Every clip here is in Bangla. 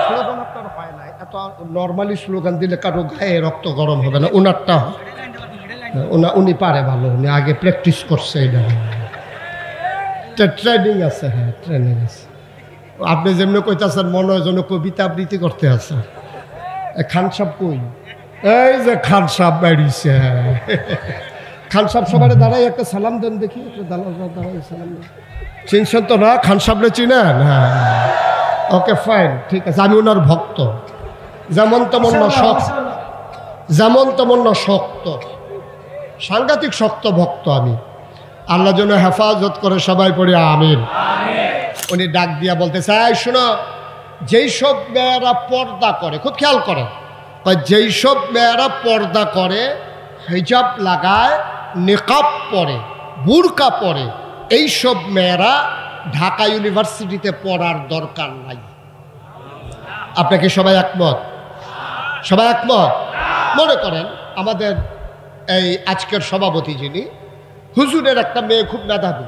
স্লোগান আপনার হয় না, এত নর্মালি স্লোগান দিলে কারো গায়ে রক্ত গরম হবে না, ওনারটা উনি পারে ভালো, উনি আগে প্র্যাকটিস করছে, এটা ট্রেনিং আছে। হ্যাঁ ট্রেনিং আছে। আপনি যেমনি কইতেছেন মনে হয় যেন কবিতা আবৃত্তি করতে আছে। খান সাহেব কই? এই যে খান সাহেব বেরিয়েছে। খান সাহেব সবাই দাঁড়াই একটা সালাম দেন দেখি, দাঁড়াই সালাম দেন। চিনছেন তো না খান সাহেবরে? চিনেন? হ্যাঁ ওকে ফাইন, ঠিক আছে। আমি ওনার ভক্ত, যেমন তেমন না শক্ত, যেমন তেমন না শক্ত, সাংঘাতিক শক্ত ভক্ত আমি। আল্লাহ যেন হেফাজত করে, সবাই পড়ি আমিন। উনি ডাক দিয়া বলতে চাই, শোনো, যেই সব মেয়েরা পর্দা করে, খুব খেয়াল করেন, যেই সব মেয়েরা পর্দা করে, হিজাব লাগায়, নিকাব পরে, বুরকা পরে, এইসব মেয়েরা ঢাকা ইউনিভার্সিটিতে পড়ার দরকার নাই। আপনাকে সবাই একমত? সবাই একমত? মনে করেন আমাদের এই আজকের সভাপতি যিনি, হুজুরের একটা মেয়ে খুব মেধাবী,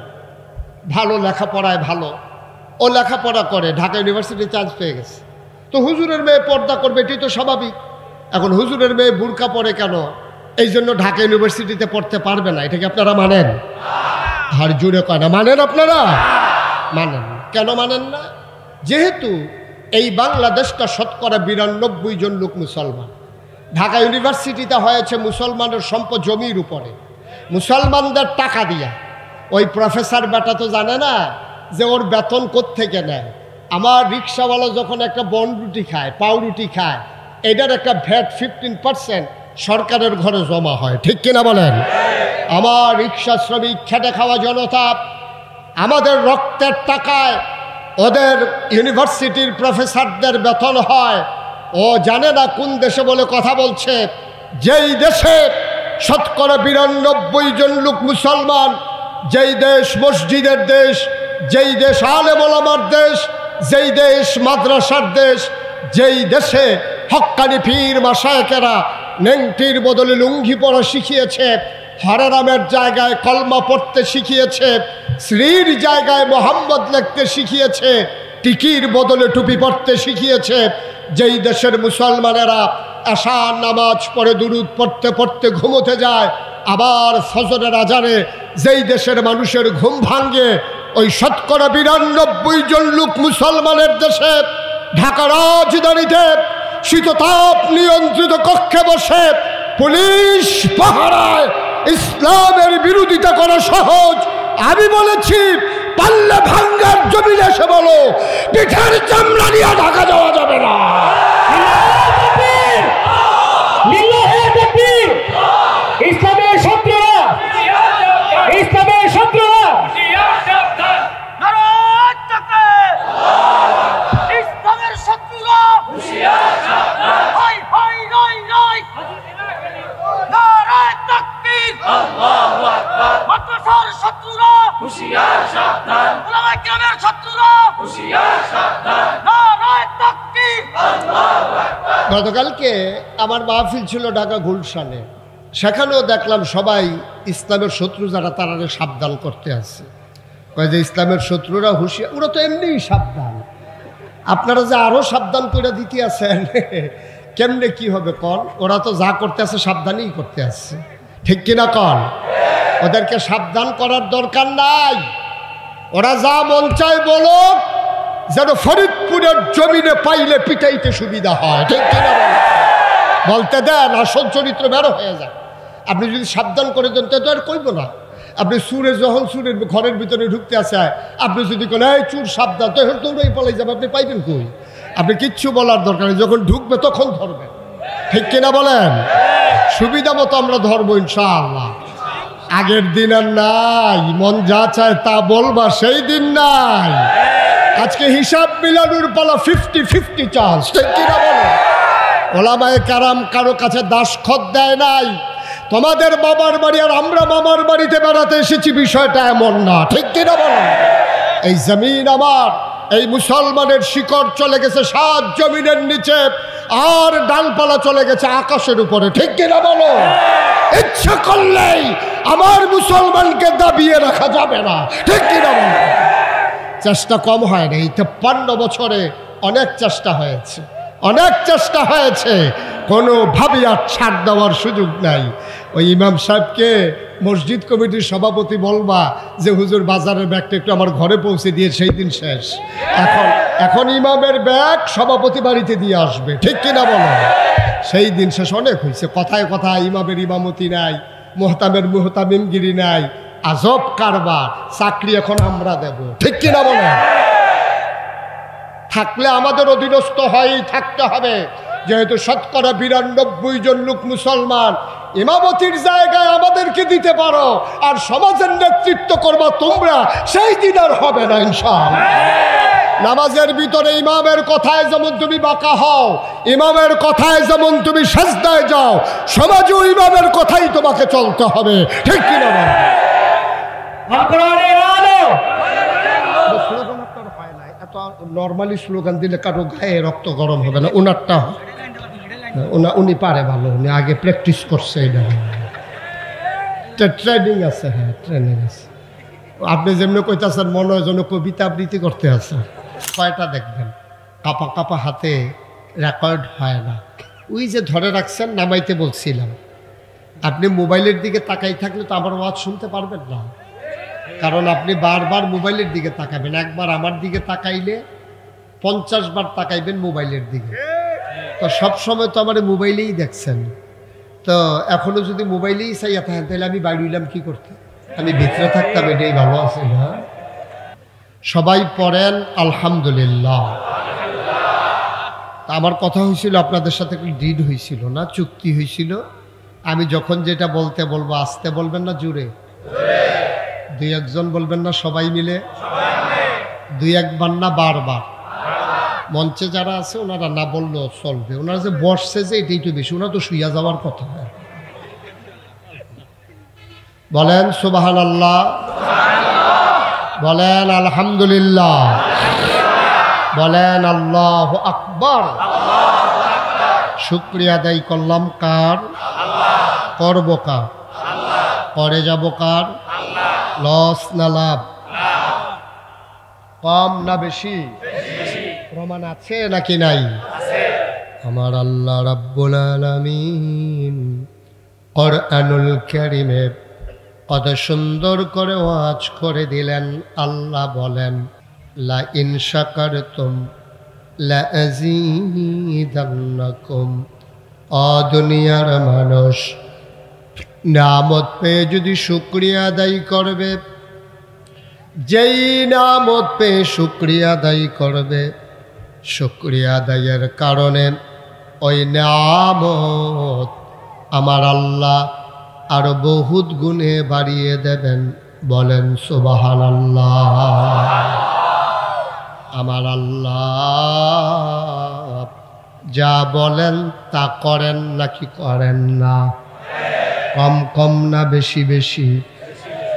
ভালো লেখাপড়ায় ভালো, ও লেখাপড়া করে, ঢাকা ইউনিভার্সিটি চান্স পেয়ে গেছে। তো হুজুরের মেয়ে পর্দা করবে, এটাই তো স্বাভাবিক। এখন হুজুরের মেয়ে বুরকা পরে কেন? এই জন্য ঢাকা ইউনিভার্সিটিতে পড়তে পারবে না। এটা কি আপনারা মানেন? আর জুড়ে কয় না মানেন? আপনারা মানেন? কেন মানেন না? যেহেতু এই বাংলাদেশটা শতকরা 92 জন লোক মুসলমান, ঢাকা ইউনিভার্সিটিতে হয়েছে মুসলমানের সম্পদ জমির উপরে, মুসলমানদের টাকা দিয়া। ওই প্রফেসর বেটা তো জানে না যে ওর বেতন কোত্থেকে নেয়। আমার রিক্সাওয়ালা যখন একটা বনরুটি খায়, পাউরুটি খায়, এটার একটা ভ্যাট 15% সরকারের ঘরে জমা হয়, ঠিক কিনা বলেন? আমার রিক্সা শ্রমিক, খেটে খাওয়া জনতা, আমাদের রক্তের টাকায় ওদের ইউনিভার্সিটির প্রফেসরদের বেতন হয়। ও জানে না কোন দেশে বলে কথা বলছে, যেই দেশে শতকরা 92 জন লোক মুসলমান, যেই দেশ মসজিদের দেশ, যেই দেশ আলেম ওলামার দেশ, যেই দেশ মাদ্রাসার দেশ, যেই দেশে হক্কানি পীর মাশায়েখেরা নেংটির বদলে লুঙ্গি পরা শিখিয়েছে, হরেরামের জায়গায় কলমা পড়তে শিখিয়েছে, শ্রীর জায়গায় মোহাম্মদ লিখতে শিখিয়েছে, টিকির বদলে টুপি পড়তে শিখিয়েছে, যেই দেশের মুসলমানেরা এশার নামাজ পড়ে দুরুদ পড়তে পড়তে ঘুমোতে যায়, আবার ফজরের আজানে যেই দেশের মানুষের ঘুম ভাঙ্গে, ওই শতকরা 92 জন লোক মুসলমানের দেশে ঢাকা রাজধানীতে শীততাপ নিয়ন্ত্রিত কক্ষে বসে পুলিশ পাহারায় ইসলামের বিরোধিতা করা সহজ। আমি বলেছি পাল্লা ভাঙ্গার জমিনে এসে বলো, পিঠের চামড়া নিয়ে ঢাকা যাওয়া যাবে না। ইসলামের শত্রুরা, ইসলামের শত্রুরা, ইসলামের শত্রুরা, মাদ্রাসার শত্রুরা, উলামায়ে কেরামের শত্রুরা, নারায়ে তাকবীর। গতকালকে আমার মাহফিল ছিল ঢাকা গুলশানে, সেখানেও দেখলাম সবাই ইসলামের শত্রু যারা তারা সাবধান করতে আছে। কয় যে ইসলামের শত্রুরা হুঁশিয়ার, ওরা তো এমনিই সাবধান, আপনারা যে আরও সাবধান করে দিতে আছেন, কেমনে কি হবে কন? ওরা তো যা করতে আছে সাবধানই করতে আসছে, ঠিক কিনা কন? ওদেরকে সাবধান করার দরকার নাই, ওরা যা মন চায় বলো, যেন ফরিদপুরের জমিনে পাইলে পিটাইতে সুবিধা হয়, ঠিক কিনা বলতে দেন, আসল চরিত্র বেরো হয়ে যায়। আপনি যদি সাবধান করে দেন তো আর কইব না। আপনি সুরে যখন সুরের ঘরের ভিতরে ঢুকতে আসে, আপনি যদি বলেন এই চুর সাবধান, তখন তোমরাই পালাই যাবে, আপনি পাইবেন কই? আপনি কিচ্ছু বলার দরকার নেই, যখন ঢুকবে তখন ধরবেন, ঠিক কিনা বলেন? সুবিধা মতো আমরা ধরবো ইনশাআল্লাহ। আগের দিন আর নাই, মন যা চায় তা বলবা সেই দিন নাই। আজকে হিসাব মিলানোর পালা, 50-50 চান্স, ঠিক কিনা বলেন? ওলামায়ে কেরাম কারো কাছে দাসখত দেয় নাই। তোমাদের বাবার বাড়ি আর আমরা মামার বাড়িতে বেড়াতে এসেছি, বিষয়টা এমন না, ঠিক কিনা বলেন? এই জমিন আমার, এই মুসলমানের শিকড় চলে গেছে 7 জমিনের নিচে, আর ডালপালা চলে গেছে আকাশের উপরে, ঠিক কিনা বলো? ইচ্ছা করলেই আমার মুসলমানকে দাবিয়ে রাখা যাবে না, ঠিক কিনা বলো? চেষ্টা কম হয় না। এই 53 বছরে অনেক চেষ্টা হয়েছে, অনেক চেষ্টা হয়েছে, কোনোভাবেই আর ছাড় দেওয়ার সুযোগ নাই। ওই ইমাম সাহেবকে মসজিদ কমিটির সভাপতি বলবা যে হুজুর বাজারের ব্যাগটা একটু আমার ঘরে পৌঁছে দিয়ে, সেই দিন শেষ। এখন ইমামের ব্যাগ সভাপতি বাড়িতে দিয়ে আসবে, ঠিক কিনা বলো? সেই দিন শেষ। অনেক হয়েছে, কথায় কথায় ইমামের ইমামতি নাই, মোহতামের মোহতামিমগিরি নাই, আজব কারবার। চাকরি এখন আমরা দেব, ঠিক কিনা বলো? থাকলে আমাদের অধীনস্থ হয়েই থাকতে হবে, যেহেতু 92% জন লোক মুসলমান। ইমামতির জায়গায় আমাদেরকে দিতে পারো, আর সমাজের নেতৃত্ব করবা তোমরা, সেই দিন আর হবে না ইনশাআল্লাহ। নামাজের ভিতরে ইমামের কথায় যেমন তুমি বাঁকা হও, ইমামের কথায় যেমন তুমি সাজদায় যাও, সমাজেও ইমামের কথাই তোমাকে চলতে হবে, ঠিক কিনা বল? স্লোগান আপনার হয় না, এত নর্মালি স্লোগান দিলে কারো গায়ে রক্ত গরম হবে না। ওনারটা উনি পারে ভালো, উনি আগে প্র্যাকটিস করছে, এটা ট্রেনিং আছে। হ্যাঁ, ট্রেনিং আছে। আপনি যেমনি কইতাছেন মনে হয় যেন কবিতা আবৃত্তি করতে আছে। কয়টা দেখবেন কাপা কাপা হাতে রেকর্ড হয় না। ওই যে ধরে রাখছেন, নামাইতে বলছিলাম, আপনি মোবাইলের দিকে তাকাই থাকলে তো আমার ওয়াজ শুনতে পারবেন না, কারণ আপনি বারবার মোবাইলের দিকে তাকাবেন। একবার আমার দিকে তাকাইলে 50 বার তাকাইবেন মোবাইলের দিকে। তো সবসময় তো আমার মোবাইলেই দেখছেন, তো এখনো যদি মোবাইলেই চাইয়া থাকেন তাহলে আমি বাইরে হইলাম কি করতে? আমি ভিতরে থাকতাম, এটাই ভালো আছে না? সবাই পড়েন আলহামদুলিল্লাহ। আমার কথা হয়েছিল আপনাদের সাথে, ডিড হয়েছিল না, চুক্তি হয়েছিল। আমি যখন যেটা বলতে বলবো আস্তে বলবেন না, জুড়ে? 2-1 জন বলবেন না, সবাই মিলে? 2-1 বার না, বারবার। মঞ্চে যারা আছে ওনারা না বললেও চলবে, ওনারা যে বসছে যে এটাই তো বেশি, ওনারা তো শুইয়া যাওয়ার কথা। বলেন সুবহানাল্লাহ, বলেন আলহামদুলিল্লাহ, বলেন আল্লাহু আকবার। শুকরিয়া আদায় করলাম কার? করব কার? করে যাব কার? লস না লাভ? কম না বেশি? প্রমাণ আছে নাকি নাই? আমার আল্লাহ রাব্বুল আলামিন কোরআনুল কারীমে কত সুন্দর করে ওয়াজ করে দিলেন। আল্লাহ বলেন, লা ইন শাকারতুম লা আযীদান্নাকুম। দুনিয়ার মানুষ নিয়ামত পেয়ে যদি শুকরিয়া আদায় করবে, যেই নিয়ামত পেয়ে শুকরিয়া আদায় করবে, শুকরিয়া আদায়ের কারণে ওই নিয়ামত আমার আল্লাহ আরো বহুত গুণে বাড়িয়ে দেবেন। বলেন সুবহানাল্লাহ। আমার আল্লাহ যা বলেন তা করেন নাকি করেন না? কম কম না বেশি বেশি?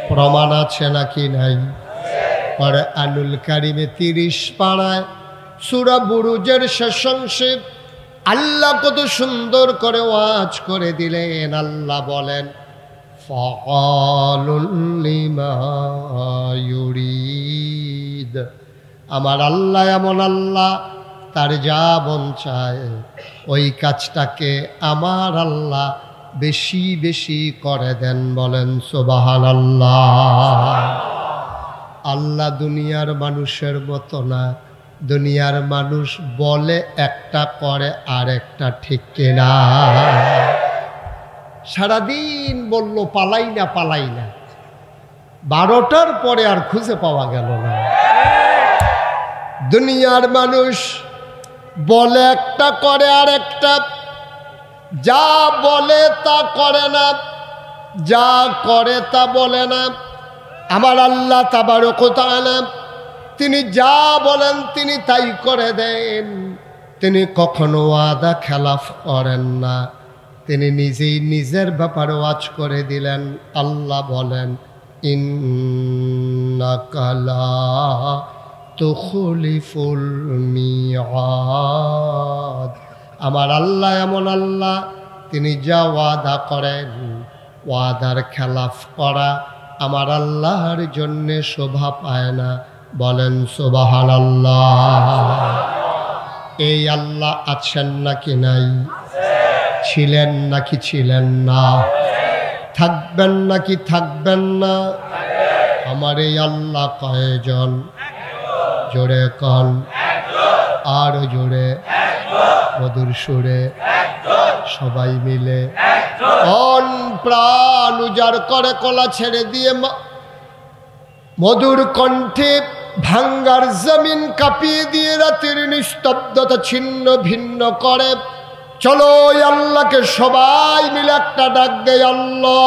প্রমাণ আছে নাকি নাই? কোরআনুল কারীমে 30 পারায় সূরা বুরুজের শেষ অংশে আল্লাহ কত সুন্দর করে ওয়াজ করে দিলেন। আল্লাহ বলেন, ফাআলুল লিমা ইউরিদ। আমার আল্লাহ এমন আল্লাহ, তার যা মন চায় ওই কাজটাকে আমার আল্লাহ বেশি বেশি করে দেন। বলেন সুবহানাল্লাহ। আল্লাহ দুনিয়ার মানুষের মতো না। দুনিয়ার মানুষ বলে একটা, করে আর একটা, ঠিক কিনা? সারাদিন বলল পালাই না পালাই না, 12টার পরে আর খুঁজে পাওয়া গেল না। দুনিয়ার মানুষ বলে একটা, করে আর একটা, যা বলে তা করে না, যা করে তা বলে না। আমার আল্লাহ তাবারক ওয়া তাআলা তিনি যা বলেন তিনি তাই করে দেন। তিনি কখনো ওয়াদা খেলাফ করেন না। তিনি নিজেই নিজের ব্যাপারে ওয়াজ করে দিলেন। আল্লাহ বলেন, ইন্নাকা লা তুখলিফুল মিআদ। আমার আল্লাহ এমন আল্লাহ, তিনি যা ওয়াদা করেন, ওয়াদার খেলাফ করা আমার আল্লাহর জন্যে শোভা পায় না। বলেন সুবহানাল্লাহ। এই আল্লাহ আছেন নাকি নাই? ছিলেন নাকি ছিলেন না? থাকবেন নাকি থাকবেন না? আমার এই আল্লাহ কয়জন? জোরে কন, আর জোরে, মধুর সুরে, সবাই মিলে অন প্রাণ উজাড় করে কলা ছেড়ে দিয়ে মধুর কণ্ঠে ভাঙ্গার জমিন কাঁপিয়ে দিয়ে রাতের নিস্তব্ধতা ছিন্ন ভিন্ন করে চলো আল্লাহকে সবাই মিলে একটা ডাক দেয়, আল্লাহ।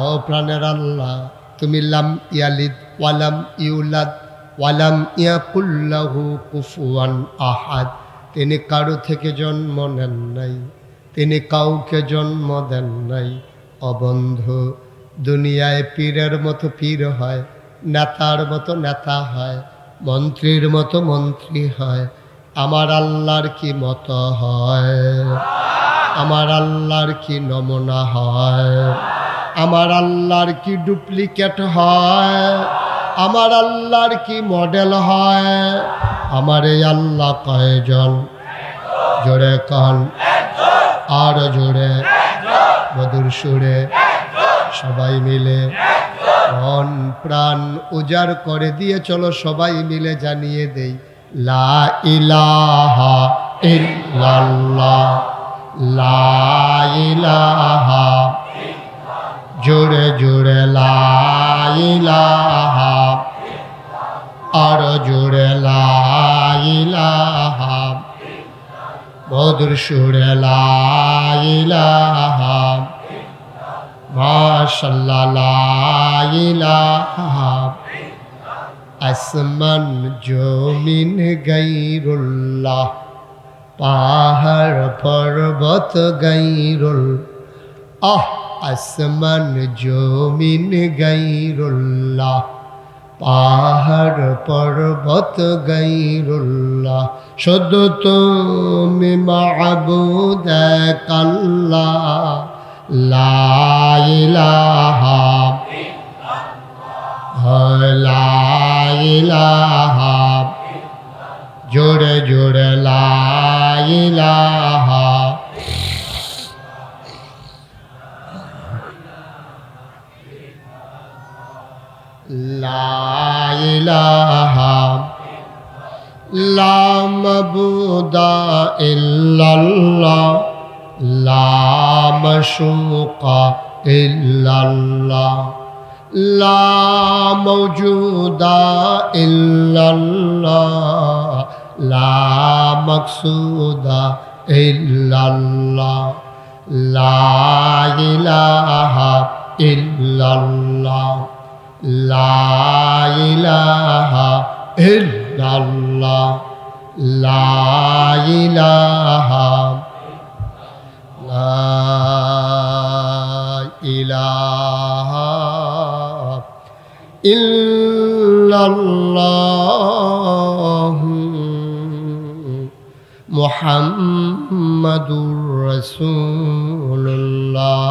ও প্রাণের আল্লাহ, তুমি লাম ইয়ালিদ ওয়ালাম ইউলাদ ওয়ালাম ইয়াকুল লাহু কুফুয়ান আহাদ। তিনি কারো থেকে জন্ম নেন নাই, তিনি কাউকে জন্ম দেন নাই। অবন্ধু, দুনিয়ায় পীরের মতো পীর হয়, নেতার মতো নেতা হয়, মন্ত্রীর মতো মন্ত্রী হয়। আমার আল্লাহর কি মতো হয়? আমার আল্লাহর কি নমুনা হয়? আমার আল্লাহর কি ডুপ্লিকেট হয়? আমার আল্লাহর কি মডেল হয়? আমার এই আল্লাহ কয়জন? জোরে কন, আর জোরে, মধুর সুরে, সবাই মিলে মন প্রাণ উজাড় করে দিয়ে চলো সবাই মিলে জানিয়ে দেই, লা ইলাহা ইল্লাল্লাহ, লা ইলাহা, জোরে জোরে লা ইলাহা, আর জোরে লা ইলাহা, মধুর সুরে লা ইলাহা, মাশাআল্লাহ লা ইলাহা। আসমান জমিন গায়রুল্লাহ, পাহাড় পর্বত গায়রুল্লাহ। আসমান জমিন গায়রুল্লাহ, পাহাড় পর্বত গায়রুল্লাহ। শুধু তুমি মাবুদ এক আল্লাহ, লা ইলাহা লা ইলাহা, জোরে জোরে লা ইলাহা। লা ইলাহা লা মাবুদা ইল্লাল্লাহ, লা মাশুকা ইল্লাল্লাহ, লা মাওজুদা ইল্লাল্লাহ, লা মাকসুদা ইল্লাল্লাহ, লা ইলাহা ইল্লাল্লাহ, লা ইলাহা ইল্লাল্লাহ, লা ইলাহা, লা ইলাহা ইল্লাল্লাহ মুহাম্মাদুর রাসূলুল্লাহ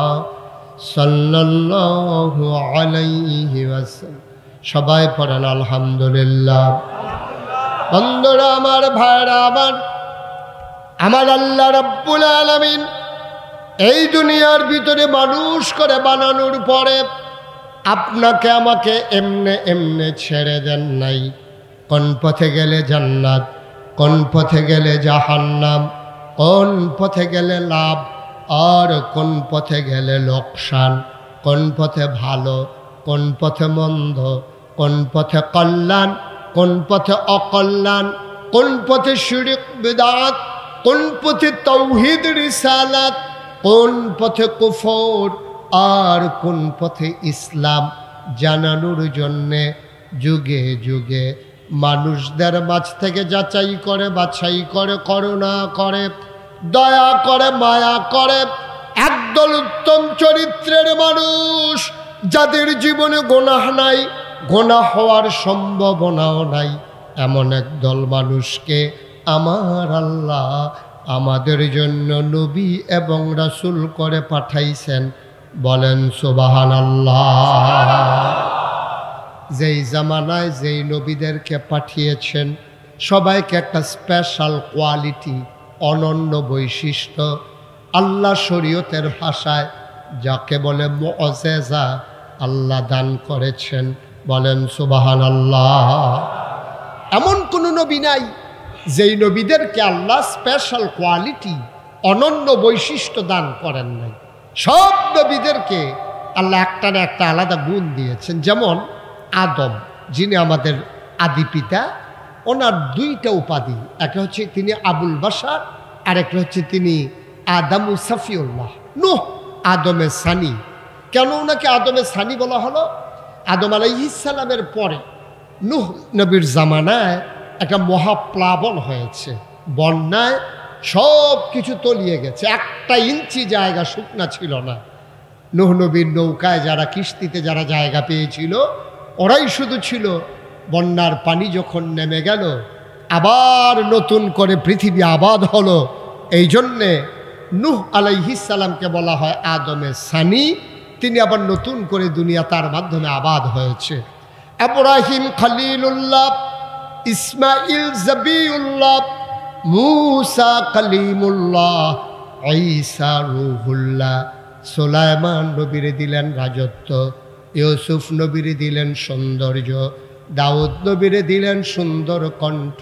সাল্লাল্লাহু আলাইহি ওয়াসাল্লাম। সবাই পড়েন আলহামদুলিল্লাহ। বন্ধুরা আমার, ভাইরা আমার আল্লাহ রাব্বুল আলামিন এই দুনিয়ার ভিতরে মানুষ করে বানানোর পরে আপনাকে আমাকে এমনে এমনে ছেড়ে দেন নাই। কোন পথে গেলে জান্নাত, কোন পথে গেলে জাহান্নাম, কোন পথে গেলে লাভ আর কোন পথে গেলে লোকসান, কোন পথে ভালো, কোন পথে মন্দ, কোন পথে কল্যাণ, কোন পথে অকল্যাণ, কোন পথে শিরক বিদআত, কোন পথে তাওহীদ রিসালাত, কোন পথে কুফর আর কোন পথে ইসলাম জানানোর জন্যে যুগে যুগে মানুষদের মাঝ থেকে যাচাই করে, বাছাই করে, করুণা করে, দয়া করে, মায়া করে একদল উত্তম চরিত্রের মানুষ, যাদের জীবনে গুনাহ নাই, গুনাহ হওয়ার সম্ভাবনাও নাই, এমন একদল মানুষকে আমার আল্লাহ আমাদের জন্য নবী এবং রাসূল করে পাঠাইছেন। বলেন সুবহানাল্লাহ। যেই জামানায় যেই নবীদেরকে পাঠিয়েছেন সবাইকে একটা স্পেশাল কোয়ালিটি, অনন্য বৈশিষ্ট্য, আল্লাহ শরীয়তের ভাষায় যাকে বলে মুআজিজা আল্লাহ দান করেছেন। বলেন সুবহানাল্লাহ। এমন কোনো নবী নাই যেই নবীদেরকে আল্লাহ স্পেশাল কোয়ালিটি, অনন্য বৈশিষ্ট্য দান করেন নাই। সব নবীদেরকে আল্লাহ একটা না একটা আলাদা গুণ দিয়েছেন। যেমন আদম, যিনি আমাদের আদি পিতা, ওনার দুইটা উপাধি, একটা হচ্ছে তিনি আবুল বাশার, আর একটা হচ্ছে তিনি আদামু সাফিউল্লাহ, নূহ আদমের সানি। কেন ওনাকে আদমের সানি বলা হলো? আদম আলাইহিস সালামের পরে নূহ নবীর জামানায় একটা মহাপ্লাবন হয়েছে, বন্যায় সব কিছু তলিয়ে গেছে, একটা ইঞ্চি জায়গা শুকনা ছিল না। নূহ নবীর নৌকায় যারা, কিস্তিতে যারা জায়গা পেয়েছিল ওরাই শুধু ছিল। বন্যার পানি যখন নেমে গেল, আবার নতুন করে পৃথিবী আবাদ হলো। এই জন্যে নূহ আলাইহিস সালামকে বলা হয় আদমের সানি। তিনি আবার নতুন করে দুনিয়া তার মাধ্যমে আবাদ হয়েছে। ইব্রাহিম খলিলুল্লাহ, ইসমাইল জবিউল্লাহ, মূসা কালিমুল্লাহ, ঈসা রূহুল্লাহ, সুলাইমান নবীরে দিলেন রাজত্ব, ইউসুফ নবীরে দিলেন সৌন্দর্য, দাউদ নবীরে দিলেন সুন্দর কণ্ঠ।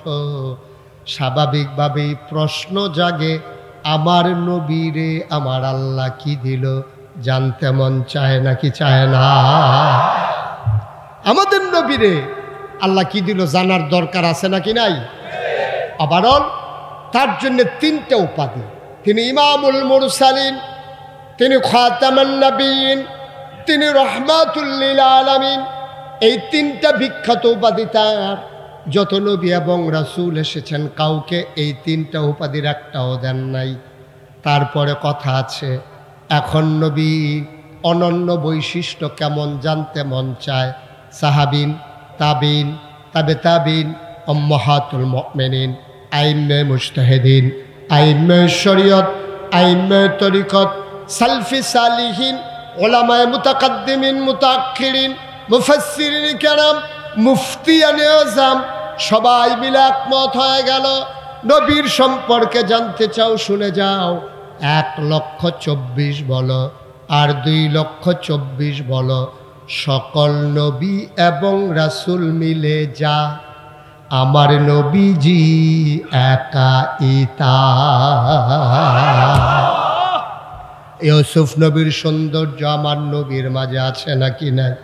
স্বাভাবিকভাবেই প্রশ্ন জাগে, আমার নবীরে আমার আল্লাহ কি দিল? জানতে মন চায় নাকি চায় না? আমাদের নবীরে আল্লাহ কি দিল জানার দরকার আছে নাকি নাই? আবারও তার জন্য তিনটা উপাধি। তিনি ইমামুল মুরসালিন, তিনি খাতামুন নবীন, তিনি রহমাতুল লিল আলামিন। এই তিনটা বিখ্যাত উপাধি তার। যত নবী এবং রাসূল এসেছেন কাউকে এই তিনটা উপাধির একটাও দেন নাই। তারপরে কথা আছে, এখন নবী অনন্য বৈশিষ্ট্য কেমন জানতে মন চায়। সাহাবিন, তাবিন, তাবে তাবিন, উম্মাহাতুল মুমিনিন, আইম্মে মুজতাহিদিন, আইম্মে শরীয়ত, আইম্মে তরিকত, সালফি সালিহিন, উলামায়ে মুতাকাদ্দিমিন মুতাআখিরিন, মুফাসসিরিন কেরাম, মুফতিয়ানে আযম, সবাই মিলে একমত হয়ে গেল নবীর সম্পর্কে জানতে চাও শুনে যাও। 1,24,000 বলো আর 2,24,000 বলো, সকল নবী এবং রাসূল মিলে যা আমার নবীজি একা ইতা। ইউসুফ নবীর সৌন্দর্য আমার নবীর মাঝে আছে নাকি নাই?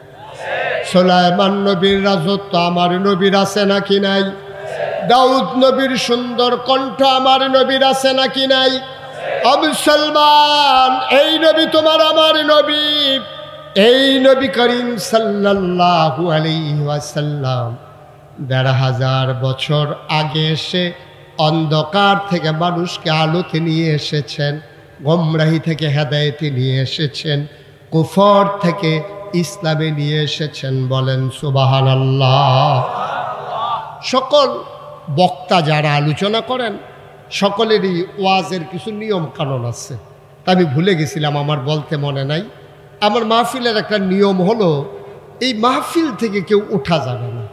সুলাইমান নবীর রাজত্ব আমার নবীর আছে নাকি নাই? দাউদ নবীর সুন্দর কণ্ঠ আমার নবীর আছে নাকি নাই? মুসলমান, এই নবী তোমার আমার নবী। এই নবী করিম সাল্লাল্লাহু আলাইহি ওয়াসাল্লাম ১,৫০০ বছর আগে এসে অন্ধকার থেকে মানুষকে আলোতে নিয়ে এসেছেন, গোমরাহি থেকে হেদায়েতে নিয়ে এসেছেন, কুফর থেকে ইসলামে নিয়ে এসেছেন। বলেন সুবহানাল্লাহ। সকল বক্তা যারা আলোচনা করেন সকলেরই ওয়াজের কিছু নিয়ম কানুন আছে। তা আমি ভুলে গেছিলাম, আমার বলতে মনে নাই। আমার মাহফিলের একটা নিয়ম হলো, এই মাহফিল থেকে কেউ উঠা যাবে না।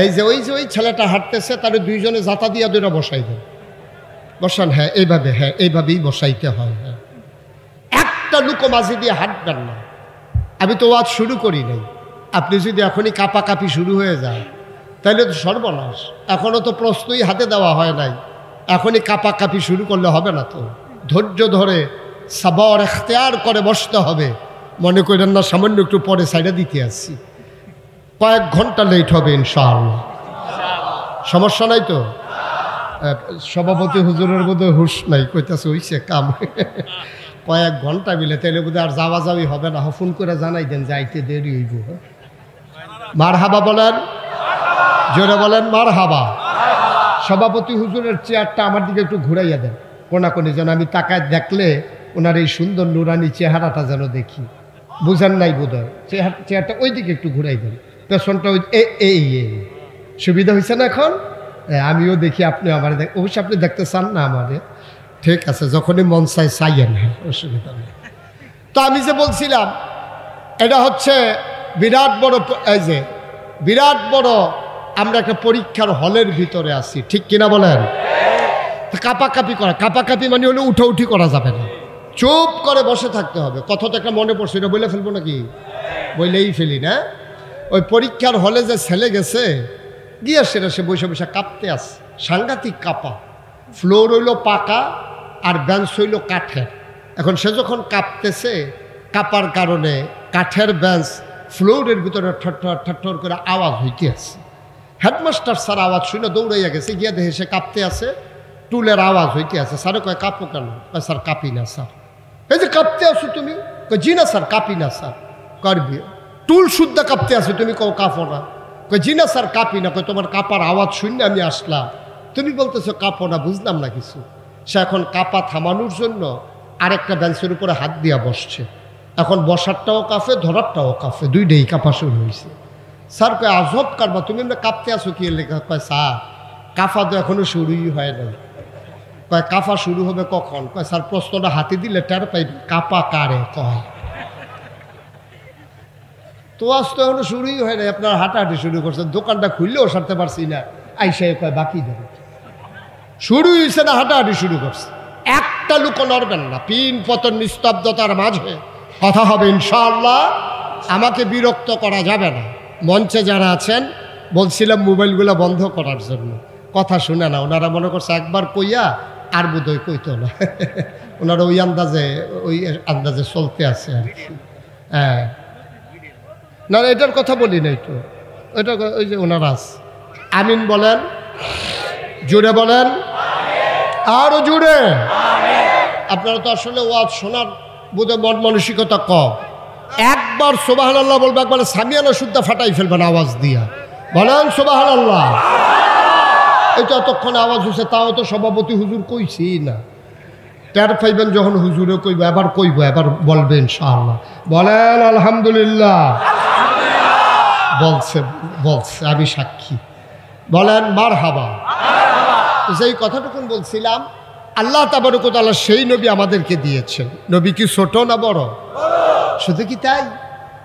এই যে ওই ছেলেটা হাঁটতেছে তারে দুইজনে জাতা দিয়া দুইটা বসাই দেন, বসান। হ্যাঁ এইভাবে, হ্যাঁ এইভাবেই বসাইতে হয়। হ্যাঁ, একটা লুকো মাঝে দিয়ে হাঁটবেন না। আমি তো ওয়াজ শুরু করি নাই। আপনি যদি এখনই কাঁপাকাঁপি শুরু হয়ে যায় তাহলে তো সর্বনাশ। এখনও তো প্রশ্নই হাতে দেওয়া হয় নাই, এখনই কাঁপাকাঁপি শুরু করলে হবে না। তো ধৈর্য ধরে সাবর এখতিয়ার করে বসতে হবে। মনে করেন না সামান্য একটু পরে সাইডে দিতে আসছি, কয়েক ঘন্টা লেট হবে ইনশাআল্লাহ। সমস্যা নাই তো? সভাপতি হুজুরের বোধহয় হুশ নাই, কইতাছে হইছে কাম। কয়েক ঘন্টা মিলে তাইলে বোধহয় আর যাওয়া যাওয়ি হবে না। ফোন করে জানাই দেন যাইতে দেরি হইব। মারহাবা বলেন, জোরে বলেন মারহাবা। সভাপতি হুজুরের চেয়ারটা আমার দিকে একটু ঘুরাইয়া দেন কোনাকুনি, যেন আমি তাকায় দেখলে ওনার এই সুন্দর নুরানি চেহারাটা যেন দেখি। বুঝেন নাই বোধহয়, চেয়ারটা ওই দিকে একটু ঘুরাই দেন, পেছনটা ওই এই সুবিধা হয়েছে না এখন? আমিও দেখি, আপনি আমার অবশ্যই আপনি দেখতে চান না আমাদের, ঠিক আছে, যখনই মন চাই চাইয়েন, হ্যাঁ অসুবিধা নেই। তো আমি যে বলছিলাম এটা হচ্ছে বিরাট বড়, এই যে বিরাট বড় আমরা একটা পরীক্ষার হলের ভিতরে আছি, ঠিক কিনা বলেন? কাপাকাপি করা, কাপাকাপি মানে হলো উঠাউঠি করা যাবে না, চুপ করে বসে থাকতে হবে। কথা তো একটা মনে পড়ছে, এটা বলে ফেলবো নাকি? বইলেই ফেলি না। ওই পরীক্ষার হলে যে ছেলে গেছে গিয়া সেটা সে বসে বসে কাঁপতে আসে, সাংঘাতিক কাঁপা। ফ্লোর হইল পাকা আর বেঞ্চ হইল কাঠের। এখন সে যখন কাঁপতেছে, কাঁপার কারণে কাঠের বেঞ্চ ফ্লোরের ভিতরে ঠট্টর ঠট্টর করে আওয়াজ হইতে আছে। হেডমাস্টার স্যার আওয়াজ শুনে দৌড়াইয়া গেছে, গিয়া দেখে সে কাঁপতে আছে, টুলের আওয়াজ হইতে আছে। স্যারে কয় কাঁপো কেন? কয় স্যার কাঁপি না স্যার। এই যে কাঁপতে আছো তুমি? কয় জি না স্যার কাঁপি না স্যার। করবি টুল শুদ্ধ কাঁপতে আছো তুমি, কও কাঁপো না? কয় জি না স্যার কাঁপি না। কয় তোমার কাঁপার আওয়াজ শুনে আমি আসলাম, তুমি বলতেছো কাঁপো না, বুঝলাম না কিছু। সে এখন কাঁপা থামানোর জন্য আরেকটা বেঞ্চের উপরে হাত দিয়া বসছে। এখন বসারটাও কাঁপে, ধরারটাও কাঁপে, দুইটাই কাঁপা শুরু হয়েছে। স্যার কয় আজব কারবা, তুমি এমনি কাঁপতে আসো কি লেখা? কয় স্যার কাঁপা তো এখনো শুরুই হয় নাই। কয় কাঁপা শুরু হবে কখন? কয় স্যার প্রশ্নটা হাতে দিলে টের পাইবে কাঁপা কারে কয়। তো আজ তো এখনো শুরুই হয় নাই, আপনার হাঁটাহাঁটি শুরু করছেন, দোকানটা খুললেও সারতে পারছি না। আইসাই কয় বাকি দেবে, শুরু হয়েছে না, হাঁটাহাঁটি শুরু করছে। একটা লুকো নড়বেন না, পিন পতন নিস্তব্ধতার মাঝে কথা হবে ইনশাআল্লাহ। আমাকে বিরক্ত করা যাবে না। মঞ্চে যারা আছেন বলছিলাম মোবাইলগুলো বন্ধ করার জন্য, কথা শুনে না। ওনারা মনে করছে একবার কইয়া আর বোধহয় কইতো না। ওনারা ওই আন্দাজে চলতে আছে আর কি। হ্যাঁ না, এটার কথা বলি নাই তো, ওইটা ওই যে ওনারা আছে। আমিন বলেন, জুড়ে বলেন, আরো জুড়ে। আপনারা তো আসলে ওয়াজ শোনার বোধহয় মন মানসিকতা কম। একবার সুবহানাল্লাহ বলবে, একবার সামিয়ানা শুদ্ধ ফাটাই ফেলবেন আওয়াজ দিয়া। বলেন সুবহানাল্লাহ। এটা এতক্ষণ আওয়াজ হচ্ছে, তাও তো সভাপতি হুজুর কইছি না। টের পাইবেন যখন হুজুরে কইব, এবার কইব, এবার বলবে ইনশাআল্লাহ। বলেন আলহামদুলিল্লাহ। বলছে বলছে, আমি সাক্ষী। বলেন মারহাবা। যেই কথাটুকুন বলছিলাম, আল্লাহ তাবারক ওয়া তাআলা সেই নবী আমাদেরকে দিয়েছেন। নবী কি ছোট না বড়? শুধু কি তাই?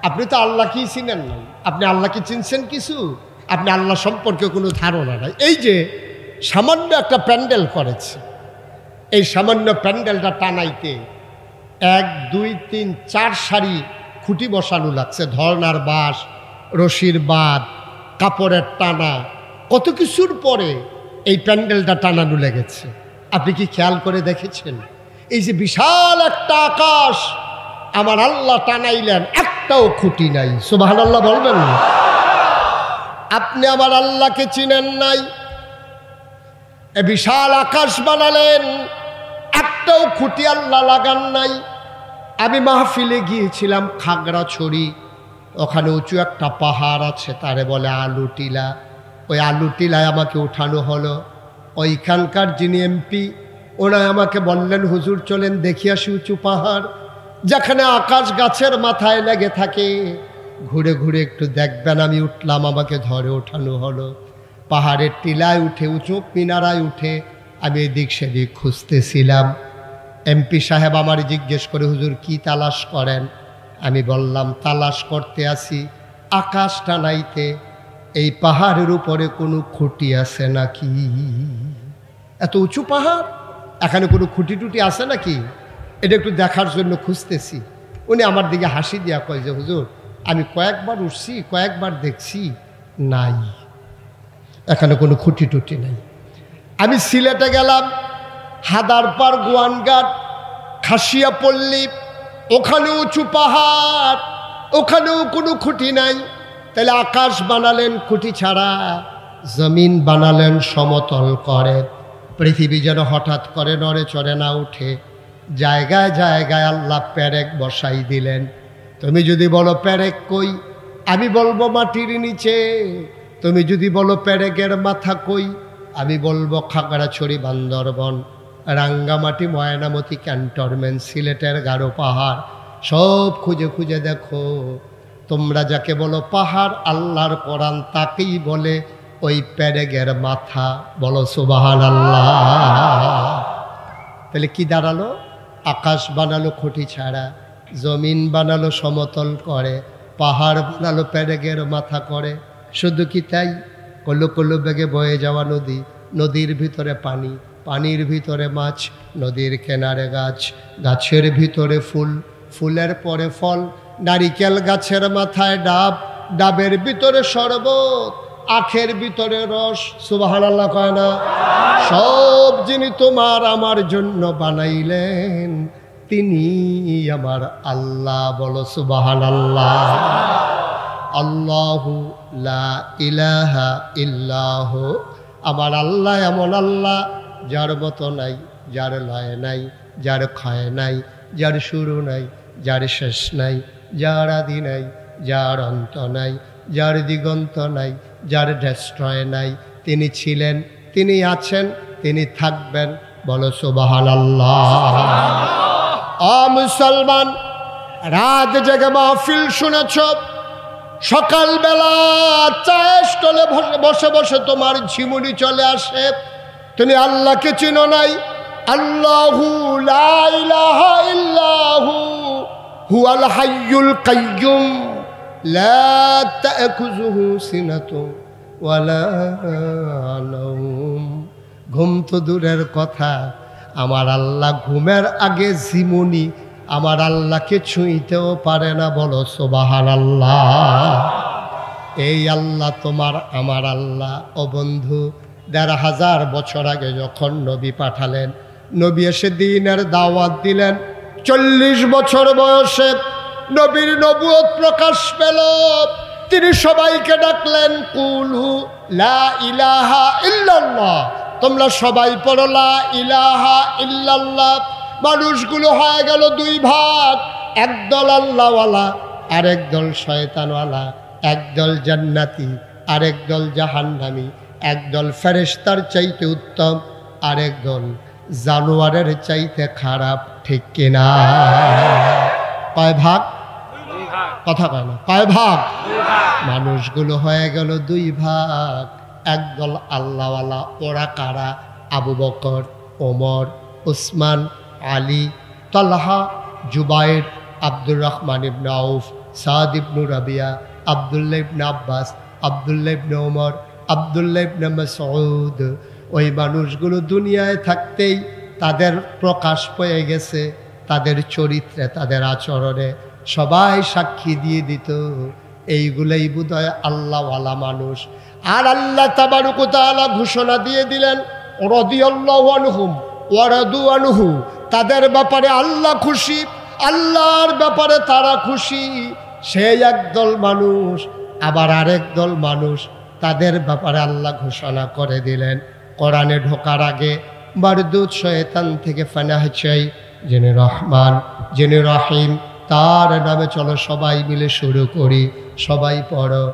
আপনি তো আল্লাহকেই চিনেন নাই। আপনি আল্লাহকে চিনছেন কিছু? আপনি আল্লাহ সম্পর্কে কোনো ধারণা নাই। এই যে সামান্য একটা প্যান্ডেল করেছে, এই সামান্য প্যান্ডেলটা টানাইতে 1 2 3 4 সারি খুঁটি বসানো লাগছে। ধর্নার বাঁশ, রশির বাঁধ, কাপড়ের টানা, কত কিছুর পরে এই প্যান্ডেলটা টানানো লেগেছে। আপনি কি খেয়াল করে দেখেছেন? এই যে বিশাল একটা আকাশ আমার আল্লাহ টানাইলেন, একটাও খুঁটি নাই। সুবহানাল্লাহ বলবেন না? আপনি আমার আল্লাহকে চিনেন নাই। এ বিশাল আকাশ বানালেন, একটাও খুঁটি আল্লাহ লাগান নাই। আমি মাহফিলে গিয়েছিলাম খাগড়াছড়ি, ওখানে উঁচু একটা পাহাড় আছে, তারে বলে আলু টিলা। ওই আলু টিলায় আমাকে উঠানো হলো। ওইখানকার যিনি এমপি, ওনায় আমাকে বললেন, হুজুর চলেন দেখি আসি উঁচু পাহাড়, যেখানে আকাশ গাছের মাথায় লেগে থাকে, ঘুরে ঘুরে একটু দেখবেন। আমি উঠলাম, আমাকে ধরে ওঠানো হলো। পাহাড়ের টিলায় উঠে, উঁচু মিনারায় উঠে আমি এদিক সেদিক খুঁজতেছিলাম। এমপি সাহেব আমার জিজ্ঞেস করে, হুজুর কি তালাশ করেন? আমি বললাম, তালাশ করতে আসি আকাশ টানাইতে, এই পাহাড়ের উপরে কোনো খুঁটি আছে নাকি? এত উঁচু পাহাড়, এখানে কোনো খুঁটি টুটি আছে নাকি? এটা একটু দেখার জন্য খুঁজতেছি। উনি আমার দিকে হাসি দিয়া কয় যে, হুজুর আমি কয়েকবার উঠছি, কয়েকবার দেখছি, নাই, এখানে কোনো খুঁটি টুটি নাই। আমি সিলেটে গেলাম, হাদারপাড়, গোয়ানঘাট, খাসিয়াপল্লী, ওখানেও উঁচু পাহাড়, ওখানেও কোনো খুঁটি নাই। তাহলে আকাশ বানালেন খুঁটি ছাড়া, জমিন বানালেন সমতল করে, পৃথিবী যেন হঠাৎ করে নড়ে চড়ে না উঠে। জায়গায় জায়গায় আল্লাহ পেরেক বসাই দিলেন। তুমি যদি বলো পেরেক কই, আমি বলবো মাটির নিচে। তুমি যদি বলো পেরেকের মাথা কই, আমি বলবো খাগড়াছড়ি, বান্দরবন, রাঙ্গামাটি, ময়নামতি, ক্যান্টনমেন্ট, সিলেটের গারো পাহাড়, সব খুঁজে খুঁজে দেখো। তোমরা যাকে বলো পাহাড়, আল্লাহর কোরআন তাকেই বলে ওই পেরেকের মাথা। বলো সুবহানাল্লাহ। তাহলে কি দাঁড়ালো? আকাশ বানালো খুঁটি ছাড়া, জমিন বানালো সমতল করে, পাহাড় বানালো পেরেকের মাথা করে। শুধু কি তাই? কলো কলো বেগে বয়ে যাওয়া নদী, নদীর ভিতরে পানি, পানির ভিতরে মাছ, নদীর কিনারে গাছ, গাছের ভিতরে ফুল, ফুলের পরে ফল, নারিকেল গাছের মাথায় ডাব, ডাবের ভিতরে শরবত, আখের ভিতরে রস। সুবহানাল্লাহ কয় না? সব যিনি তোমার আমার জন্য বানাইলেন তিনি আমার আল্লাহ। বলো সুবহানাল্লাহ। আল্লাহু লা ইলাহা ইল্লাহু, আমার আল্লাহ এমন আল্লাহ যার মতো নাই, যার লয় নাই, যার ক্ষয় নাই, যার শুরু নাই, যার শেষ নাই, যার আদি নাই, যার অন্ত নাই, যার দিগন্ত নাই, যার ডেস্ট্রয় নাই। তিনি ছিলেন, তিনি আছেন, তিনি থাকবেন। বলো সুবহানাল্লাহ। মুসলমান, রাত জেগে মাহফিল শুনেছ, সকালবেলা চায়ের স্টলে বসে বসে তোমার ঝিমুনি চলে আসে, তুমি আল্লাহকে চিনো নাই। আল্লাহু লা ইলাহা ইল্লাহু হুয়াল হাইয়ুল কাইয়্যুম লা তা'খুযুহু সিনাতুন ওয়ালা নাওম। ঘুম তো দূরের কথা, আমার আল্লাহ ঘুমের আগে ঝিমুনি আমার আল্লাহকে ছুঁইতেও পারে না। বলো সুবহানাল্লাহ। এই আল্লাহ তোমার আমার আল্লাহ। ও বন্ধু, ১৫০০ বছর আগে যখন নবী পাঠালেন, নবী এসে দ্বীনের দাওয়াত দিলেন, ৪০ বছর বয়সে নবীর নবুয়ত প্রকাশ পেল। তিনি সবাইকে ডাকলেন, কুলু লা ইলাহা ইল্লাল্লাহ, তোমরা সবাই পড়ো লা ইলাহা ইল্লাল্লাহ। মানুষগুলো হয়ে গেল দুই ভাগ, একদল আল্লাহওয়ালা, আরেক দল শয়তানওয়ালা, একদল জান্নাতি, আরেক দল জাহান্নামী, একদল ফেরেশতার চাইতে উত্তম, আরেক দল জানোয়ারের চাইতে খারাপ। ঠিক কিনা? কয় ভাগ? কথা কয় না, কয় ভাগ? মানুষগুলো হয়ে গেল দুই ভাগ। একদল আল্লাহওয়ালা, ওরা কারা? আবু বকর, ওমর, উসমান, আলী, তালহা, জুবাইর, আব্দুর রহমান ইবনে আউফ, সাদ ইবনে রাবিয়া, আব্দুল্লাহ ইবনে আব্বাস, আব্দুল্লাহ ইবনে ওমর, আব্দুল্লাহ ইবনে মাসউদ। ওই মানুষগুলো দুনিয়ায় থাকতেই তাদের প্রকাশ পেয়ে গেছে, তাদের চরিত্রে, তাদের আচরণে সবাই সাক্ষী দিয়ে দিত এইগুলাই বোধহয় আল্লাহওয়ালা মানুষ। আর আল্লাহ তাবারক ওয়া তাআলা ঘোষণা দিয়ে দিলেন, রাদিয়াল্লাহু আনহুম ওয়া রাদু আনহু, তাদের ব্যাপারে আল্লাহ খুশি, আল্লাহর ব্যাপারে তারা খুশি। সেই একদল মানুষ, আবার আরেক দল মানুষ, তাদের ব্যাপারে আল্লাহ ঘোষণা করে দিলেন। কোরআনে ঢোকার আগে মারদুদ শয়তান থেকে পানাহ চাই, যিনি রহমান, যিনি রহিম, তার নামে চলো সবাই মিলে শুরু করি। সবাই পড়ো,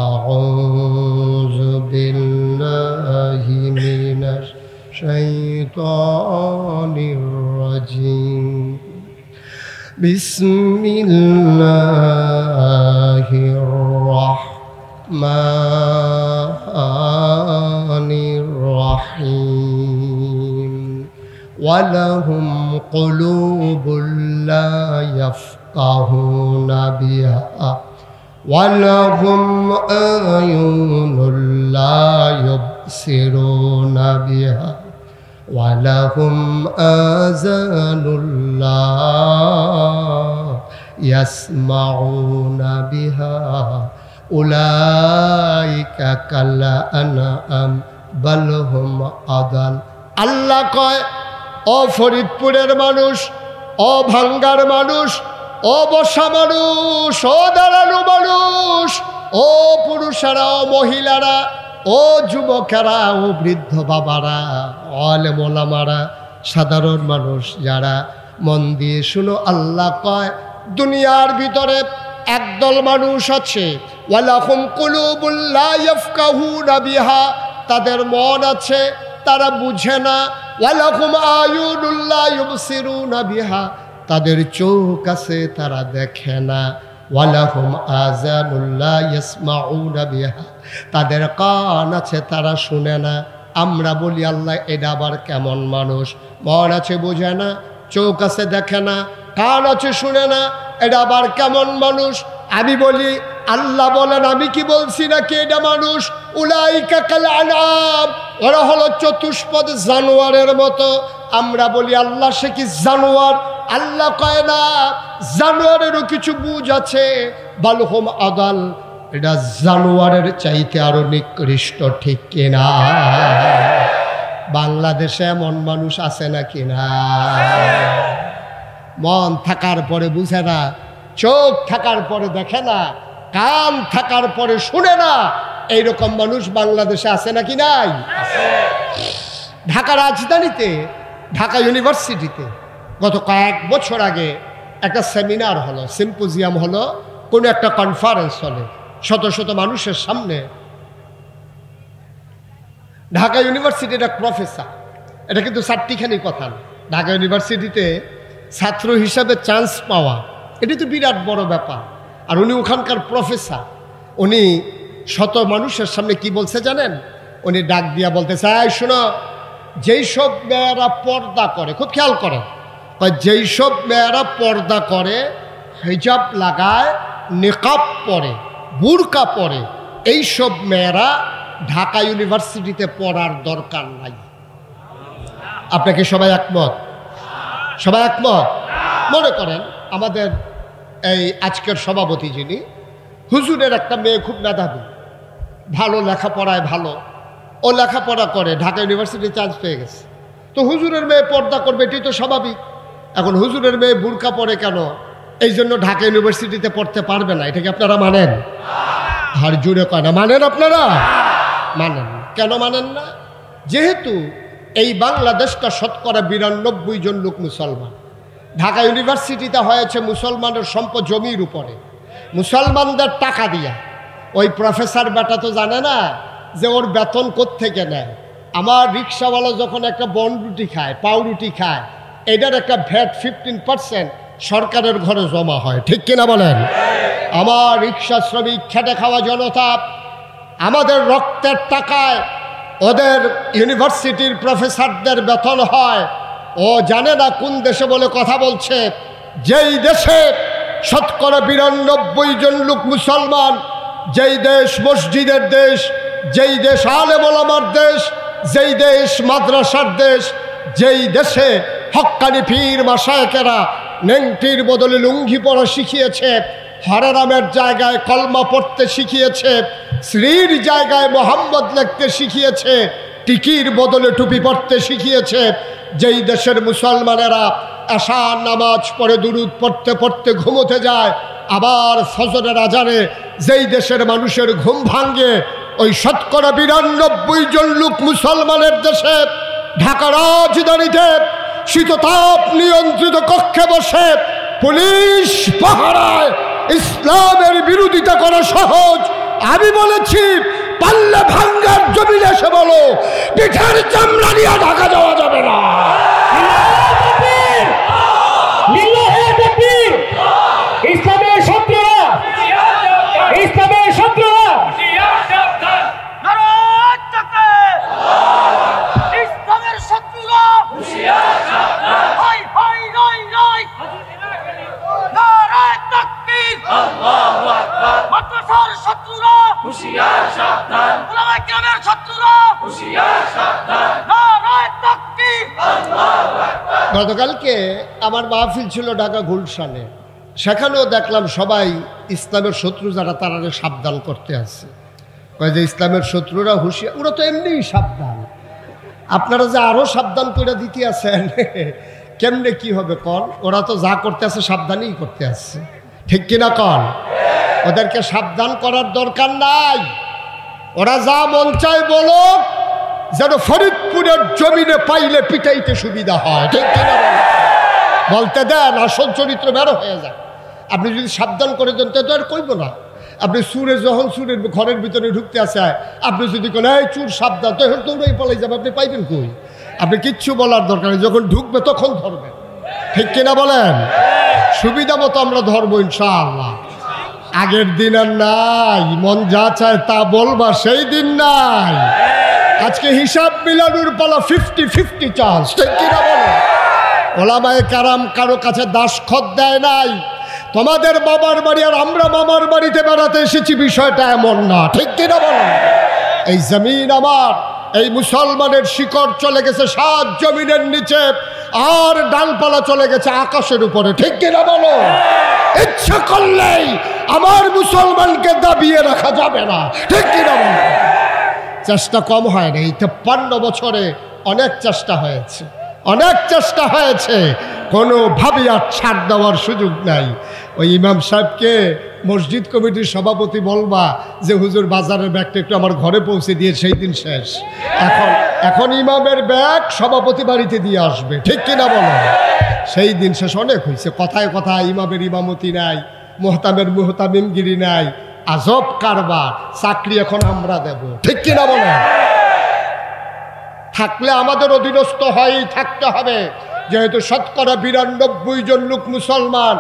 আউযু বিল্লাহি মিনাশ শাইতানির রাজিম, বিসমিল্লাহির রাহমানির রাহিম। ওয়ালাহুম কুলুবুল লা ইয়াফকাহুনা বিহা ওয়ালাহুম আয়ুনুল লা ইউবসিরুনা বিহা ওয়ালাহুম আযানুল লা ইয়াসমাউনা বিহা উলাইকা কাল আনআম বাল হুম আদাল। আল্লাহ কয়, ও ফরিদপুরের মানুষ, ও ভাঙ্গার মানুষ, ও বসা মানুষ, ও দাঁড়ানো মানুষ, ও পুরুষেরা, ও মহিলারা, ও যুবকেরা, ও বৃদ্ধ বাবারা, আলেম ওলামারা, সাধারণ মানুষ যারা, মন দিয়ে শুনো। আল্লাহ কয়, দুনিয়ার ভিতরে একদল মানুষ আছে, ওয়ালাহুম কুলুবুল লা ইয়াফকাহুনা বিহা, তাদের মন আছে, তারা বুঝে না। ওয়ালাহুম আয়ুনুল লা ইউবসিরুনা বিহা, তাদের চোখ আছে, তারা দেখে না। ওয়ালাহুম আযানুল লা ইয়াসমাউনা বিহা, তাদের কান আছে, তারা শুনে না। আমরা বলি, আল্লাহ এটা আবার কেমন মানুষ? মন আছে, বোঝে না, চোখ আছে, দেখে না, কান আছে, শুনে না, এটা আবার কেমন মানুষ? আমি বলি, আল্লাহ বলেন আমি কি বলছি নাকি এটা মানুষ? উলাইকা কাল আনাম, ওরা হলো চতুষ্পদ জানোয়ারের মতো। আমরা বলি আল্লাহ সে কি জানোয়ার? আল্লাহ কয় না, জানোয়ারেরও কিছু বুঝ আছে। বালহুম আদাল, এটা জানোয়ারের চাইতে আরো নিকৃষ্ট, ঠিক কিনা? বাংলাদেশে এমন মানুষ আছে নাকি না? মন থাকার পরে বুঝে না, চোখ থাকার পরে দেখে না, কান থাকার পরে শুনে না, এইরকম মানুষ বাংলাদেশে আছে নাকি নাই? ঢাকা রাজধানীতে, ঢাকা ইউনিভার্সিটিতে গত কয়েক বছর আগে একটা সেমিনার হলো, সিম্পোজিয়াম হলো, কোনো একটা কনফারেন্স হলো, শত শত মানুষের সামনে। ঢাকা ইউনিভার্সিটির এক প্রফেসর, এটা কিন্তু চারটিখানি কথা না, ঢাকা ইউনিভার্সিটিতে ছাত্র হিসাবে চান্স পাওয়া এটি তো বিরাট বড় ব্যাপার। আর উনি ওখানকার প্রফেসর, উনি শত মানুষের সামনে কি বলছে জানেন? উনি ডাক দিয়া বলতেছে, এই শোনো, যেই সব মেয়েরা পর্দা করে, খুব খেয়াল করেন, যেই সব মেয়েরা পর্দা করে, হিজাব লাগায়, নিকাব পরে, বুরকা পরে, এইসব মেয়েরা ঢাকা ইউনিভার্সিটিতে পড়ার দরকার নাই। আপনাকে সবাই একমত? সবাই একমত? মনে করেন আমাদের এই আজকের সভাপতি যিনি, হুজুরের একটা মেয়ে খুব মেধাবী, ভালো লেখাপড়ায় ভালো, ও লেখাপড়া করে, ঢাকা ইউনিভার্সিটি চান্স পেয়ে গেছে। তো হুজুরের মেয়ে পর্দা করবে, এটি তো স্বাভাবিক। এখন হুজুরের মেয়ে বুরকা পরে কেন? এই জন্য ঢাকা ইউনিভার্সিটিতে পড়তে পারবে না। এটাকে আপনারা মানেন? আর জুড়ে কয় না মানেন? আপনারা মানেন? কেন মানেন না? যেহেতু এই বাংলাদেশটা শতকরা 92 জন লোক মুসলমান, ঢাকা ইউনিভার্সিটিতে হয়েছে মুসলমানের সম্পদ জমির উপরে, মুসলমানদের টাকা দিয়া। ওই প্রফেসর বেটা তো জানে না যে ওর বেতন কোত্থেকে নেয়। আমার রিক্সাওয়ালা যখন একটা বনরুটি খায়, পাউরুটি খায়, এটার একটা ভ্যাট 15% সরকারের ঘরে জমা হয়, ঠিক কিনা বলেন? আমার রিক্সা শ্রমিক, খেটে খাওয়া জনতা, আমাদের রক্তের টাকায় ওদের ইউনিভার্সিটির প্রফেসরদের বেতন হয়। ও জানে না কোন দেশে বলে কথা বলছে, যেই দেশে শতকরা 92 জন লোক মুসলমান, যেই দেশ মসজিদের দেশ, যেই দেশ আলেম ওলামার দেশ, যেই দেশ মাদ্রাসার দেশ, যেই দেশে হক্কানি পীর মাশায়েখেরা নেংটির বদলে লুঙ্গি পরা শিখিয়েছে, হরেরামের জায়গায় কলমা পড়তে শিখিয়েছে, শ্রীর জায়গায় মোহাম্মদ লিখতে শিখিয়েছে, টিকির বদলে টুপি পড়তে শিখিয়েছে, যেই দেশের মুসলমানেরা আশার নামাজ পড়ে দুরুদ পড়তে পড়তে ঘুমোতে যায়, আবার ফজরের আজানে যেই দেশের মানুষের ঘুম ভাঙ্গে, ওই শতকরা 92 জন লোক মুসলমানের দেশে ঢাকা রাজধানীতে শীততাপ নিয়ন্ত্রিত কক্ষে বসে পুলিশ পাহারায় ইসলামের বিরোধিতা করা সহজ। আমি বলেছি, পাল্লে ভাঙ্গার জমিনে এসে বলো, পিঠের চামড়া নিয়ে ঢাকা যাওয়া যাবে না। ইসলামের শত্রুরা, ইসলামের শত্রুরা, ইসলামের শত্রুরা, নারায়ে তাকবীর, আল্লাহু আকবার, মাদ্রাসার শত্রুরা, হুঁশিয়ার সাবধান, উলামায়ে কেরামের শত্রুরা, হুঁশিয়ার সাবধান, নারায়ে তাকবীর, আল্লাহু আকবার। গতকালকে আমার মাহফিল ছিল ঢাকা গুলশানে, সেখানেও দেখলাম সবাই ইসলামের শত্রু যারা তারা সাবধান করতে আছে। কয় যে ইসলামের শত্রুরা হুঁশিয়ার, ওরা তো এমনিই সাবধান, আপনারা যে আরও সাবধান করে দিতে আছেন, কেমনে কি হবে কন? ওরা তো যা করতে আছে সাবধানই করতে আসছে, ঠিক কিনা কন? ওদেরকে সাবধান করার দরকার নাই, ওরা যা মন চায় বলো, যেন ফরিদপুরের জমিনে পাইলে পিটাইতে সুবিধা হয়, ঠিক কিনা বলতে দেন, আসল চরিত্র বেরো হয়ে যায়। আপনি যদি সাবধান করে দেন তো আর কইব না। আপনি সুরে যখন সুরের ঘরের ভিতরে ঢুকতে আসে, আপনি যদি কোন এই চুর সাবধান, তখন দৌড়াই পালাই যাবে, আপনি পাইবেন কই? আপনি কিচ্ছু বলার দরকার নেই, যখন ঢুকবে তখন ধরবেন, ঠিক কিনা বলেন? সুবিধা মতো আমরা ধরবো ইনশাআল্লাহ। আগের দিন আর নাই, মন যা চায় তা বলবা সেই দিন নাই। আজকে হিসাব মিলানোর পালা, 50-50 চান্স, ঠিক কিনা বলেন? ওলামায়ে কেরাম কারো কাছে দাসখত দেয় নাই, তোমাদের বাবার বাড়ি আর আমরা মামার বাড়িতে বেড়াতে এসেছি, বিষয়টা এমন না, ঠিক কিনা বলো? এই জমিন আমার, এই মুসলমানের শিকড় চলে গেছে 7 জমিনের নিচে, আর ডালপালা চলে গেছে আকাশের উপরে, ঠিক কিনা বলো? ইচ্ছা করলেই আমার মুসলমানকে দাবিয়ে রাখা যাবে না, ঠিক কিনা বলো? চেষ্টা কম হয় না, এই 53 বছরে অনেক চেষ্টা হয়েছে, অনেক চেষ্টা হয়েছে, কোনোভাবেই আর ছাড় দেওয়ার সুযোগ নাই। ওই ইমাম সাহেবকে মসজিদ কমিটির সভাপতি বলবা যে হুজুর বাজারের ব্যাগটা একটু আমার ঘরে পৌঁছে দিয়ে, সেই দিন শেষ। এখন ইমামের ব্যাগ সভাপতি বাড়িতে দিয়ে আসবে, ঠিক কিনা বলো? সেই দিন শেষ। অনেক হয়েছে, কথায় কথায় ইমামের ইমামতি নাই, মোহতামের মোহতামিমগিরি নাই, আজব কারবার। চাকরি এখন আমরা দেব, ঠিক কিনা বলো? থাকলে আমাদের অধীনস্থ হয়েই থাকতে হবে, যেহেতু 92% জন লোক মুসলমান।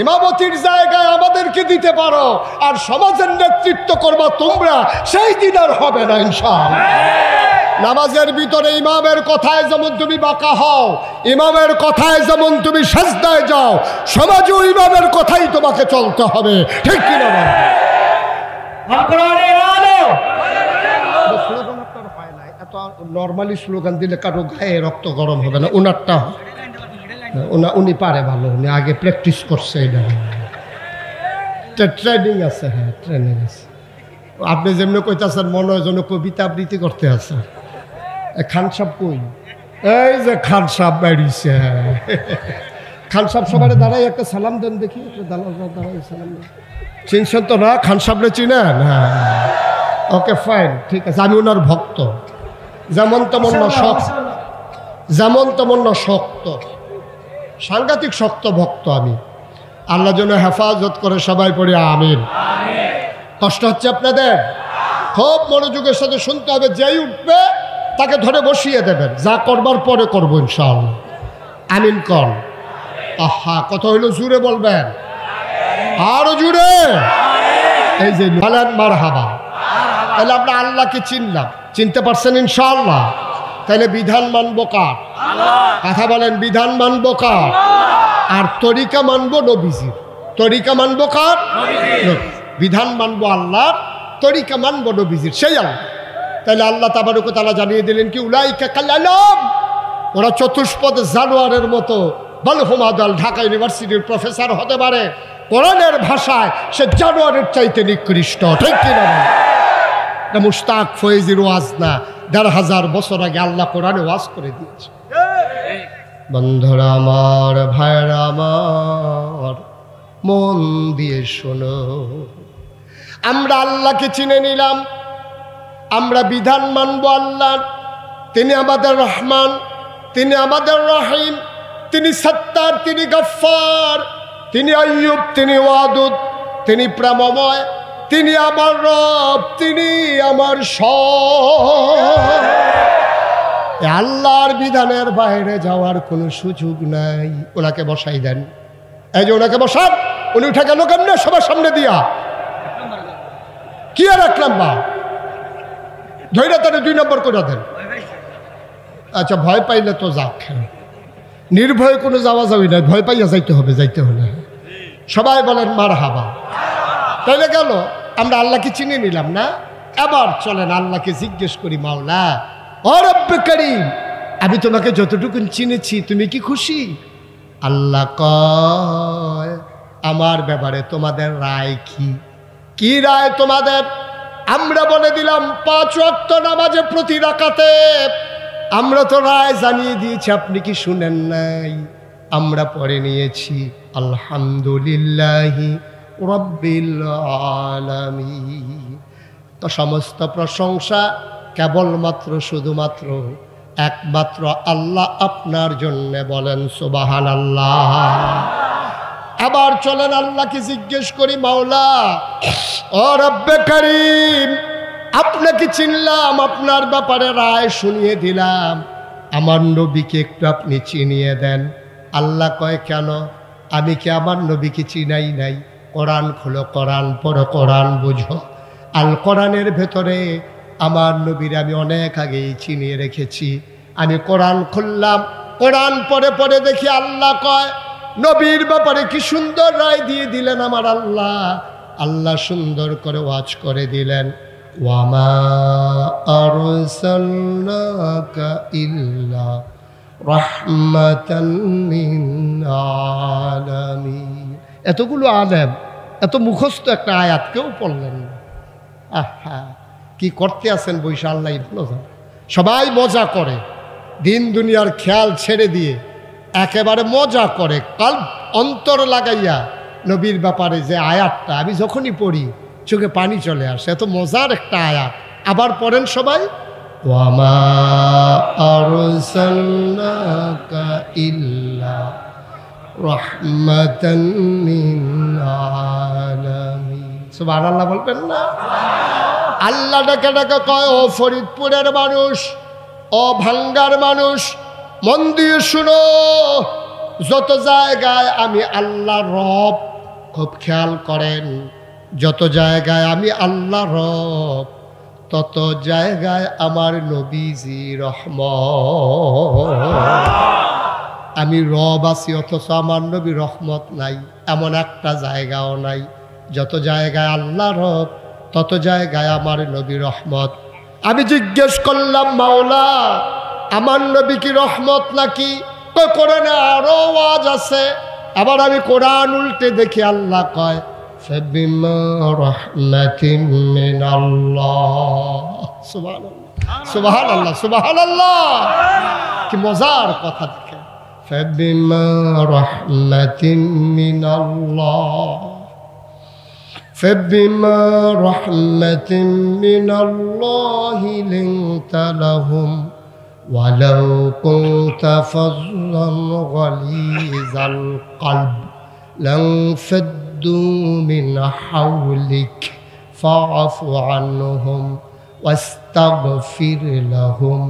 ইমামতির জায়গায় আমাদেরকে দিতে পারো, আর সমাজের নেতৃত্ব করবা তোমরা, সেই দিন আর হবে না ইনশাআল্লাহ। নামাজের ভিতরে ইমামের কথায় যেমন তুমি বাঁকা হও, ইমামের কথায় যেমন তুমি সাজদায় যাও, সমাজেও ইমামের কথাই তোমাকে চলতে হবে, ঠিক কিনা বলো? স্লোগান আপনার হয় না, এত নর্মালি স্লোগান দিলে কারো গায়ে রক্ত গরম হবে না, ওনারটা উনি পারে ভালো, উনি আগে প্র্যাকটিস করছে, এটা ট্রেনিং আছে। হ্যাঁ, ট্রেনিং আছে। আপনি যেমনি কইতেছেন মনে হয় যেন কবিতা আবৃত্তি করতে আছে। খান সাহেব কই? এই যে খান সাহেব বেরিয়েছে। খান সাহেব সবাই দাঁড়াই একটা সালাম দেন দেখি, দাঁড়াই সালাম দেন। চিনছেন তো না? খান সাহেবরে চিনেন? হ্যাঁ, ওকে ফাইন, ঠিক আছে। আমি ওনার ভক্ত, যেমন তেমন না শক্ত, যেমন তেমন না শক্ত, সাংঘাতিক শক্ত ভক্ত আমি। আল্লাহ যেন হেফাজত করে, সবাই পড়ে আমিন। কষ্ট হচ্ছে আপনাদের? খুব মনোযোগের সাথে শুনতে হবে। যেই উঠবে তাকে ধরে বসিয়ে দেবেন, যা করবার পরে করবো ইনশাআল্লাহ। আমিন কর। আহা, কত হইল? জুড়ে বলবেন, আরো জুড়ে। এই যে বলেন মারহাবা। তাহলে আমরা আল্লাহকে চিনলাম, চিনতে পারছেন ইনশাআল্লাহ? তাহলে বিধান মানবো কার? কথা বলেন, বিধান মানবো কার? আর তরিকা মানবো নবীজির। তরিকা মানবো কার? বিধান মানবো আল্লাহর, তরিকা মানবো নবীজির, সেই আল্লাহ। তাহলে আল্লাহ তাবারক ওয়া তাআলা জানিয়ে দিলেন কি, উলাইকা কাল আনাম, ওরা চতুষ্পদ জানোয়ারের মতো। বল হুম আদাল, ঢাকা ইউনিভার্সিটির প্রফেসর হতে পারে, কোরআনের ভাষায় সে জানোয়ারের চাইতে নিকৃষ্ট, ঠিক কিনা? মুশতাক ফয়েজির ওয়াজ না, ১৫০০ বছর আগে আল্লাহ কোরআনে ওয়াজ করে দিয়েছে। বন্ধুরা আমার, ভাইরা আমার, মন দিয়ে শোনো। আমরা আল্লাহকে চিনে নিলাম, আমরা বিধান মানবো আল্লাহর। তিনি আমাদের রহমান, তিনি আমাদের রহিম, তিনি সত্তার, তিনি গফফার, তিনি আইয়ুব, তিনি ওয়াদুদ, তিনি প্রেমময়, তিনি আমার রব, তিনি আমার সব। আল্লাহর বিধানের বাইরে যাওয়ার কোনো সুযোগ নাই। ওনাকে বসাই দেন, এই যে ওনাকে বসান। উনি উঠে গেল কেমনে? সবার সামনে দিয়া। কি আর 1 নাম্বার? ধৈর্য তাহলে 2 নম্বর করে দেন। আচ্ছা, ভয় পাইলে তো যাক, নির্ভয়ে কোনো যাওয়া যাবি না, ভয় পাইয়া যাইতে হবে, যাইতে হলে। সবাই বলেন মারহাবা। তাইলে গেল, আমরা আল্লাহকে চিনে নিলাম না? এবার চলেন আল্লাহকে জিজ্ঞেস করি, মাওলা ও রব্বে করিম, আমি তোমাকে যতটুকু চিনেছি তুমি কি খুশি? আল্লাহ কয়, আমার ব্যাপারে তোমাদের রায় কি? কি রায় তোমাদের? আমরা বলে দিলাম 5 ওয়াক্ত নামাজে প্রতি রাকাতে। আমরা তো রায় জানিয়ে দিয়েছি, আপনি কি শুনেন নাই? আমরা পড়ে নিয়েছি আলহামদুলিল্লাহি রাব্বিল আলামিন। তো সমস্ত প্রশংসা কেবলমাত্র, শুধুমাত্র, একমাত্র আল্লাহ আপনার জন্য। বলেন সুবহানাল্লাহ। আবার চলেন আল্লাহকে জিজ্ঞেস করি, মাওলা ও রব্বে করিম, আপনাকে চিনলাম, আপনার ব্যাপারে রায় শুনিয়ে দিলাম, আমার নবীকে একটু আপনি চিনিয়ে দেন। আল্লাহ কয়, কেন? আমি কি আমার নবীকে চিনাই নাই? কোরআন খোলো, কোরআন পড়ো, কোরআন বুঝো। আল কোরআনের ভেতরে আমার নবীর আমি অনেক আগেই চিনিয়ে রেখেছি। আমি কোরআন খুললাম, কোরআন পড়ে পড়ে দেখি আল্লাহ কয়, নবীর ব্যাপারে কি সুন্দর রায় দিয়ে দিলেন আমার আল্লাহ। আল্লাহ সুন্দর করে ওয়াজ করে দিলেন, ওয়ামা আরসালনাকা ইল্লা রাহমাতান লিল আলামিন। এতগুলো আলেম, এত মুখস্থ একটা আয়াত কেউ পড়লেন না। আহা, কি করতে আছেন বৈশা আল্লাহ ভালো জানে। সবাই মজা করে, দিন দুনিয়ার খেয়াল ছেড়ে দিয়ে একেবারে মজা করে, কাল অন্তর লাগাইয়া নবীর ব্যাপারে যে আয়াতটা আমি যখনই পড়ি চোখে পানি চলে আসে, এত মজার একটা আয়াত। আবার পড়েন সবাই, ওয়ামা আরসালনাকা ইল্লা রাহমাতান লিল আলামিন। সুবহানাল্লাহ বলবেন না? আল্লাহ ডাকে ডাকে কয়, ও ফরিদপুরের মানুষ, ও ভাঙ্গার মানুষ, মন দিয়ে শুনো, যত জায়গায় আমি আল্লাহ রব, খুব খেয়াল করেন, যত জায়গায় আমি আল্লাহ রব, তত জায়গায় আমার নবীজি রহমত। আমি রব আছি অথচ আমার নবী রহমত নাই, এমন একটা জায়গাও নাই। যত জায়গায় আল্লাহ রব, তত জায়গায় আমার নবী রহমত। আমি জিজ্ঞেস করলাম, মাওলা আমার নবী কি রহমত নাকি? তো কোরআনে আরো ওয়াজ আছে। আবার আমি কোরআন উল্টে দেখি, আল্লাহ কয়, ফাবিমা রাহমাতিন মিনাল্লাহ। সুবহানাল্লাহ, সুবহানাল্লাহ, সুবহানাল্লাহ। কি মজার কথা দেখে, ফাবিমা রাহমাতিন মিনাল্লাহ, ফাবিমা রাহমাতিন মিনাল্লাহি লিনতা লাহুম ওয়ালাউ কুনতা ফাযযান গালিযাল কলব লানফাদ্দু মিন হাওলিক ফাআফু আনহুম ওয়াস্তাগফির লাহুম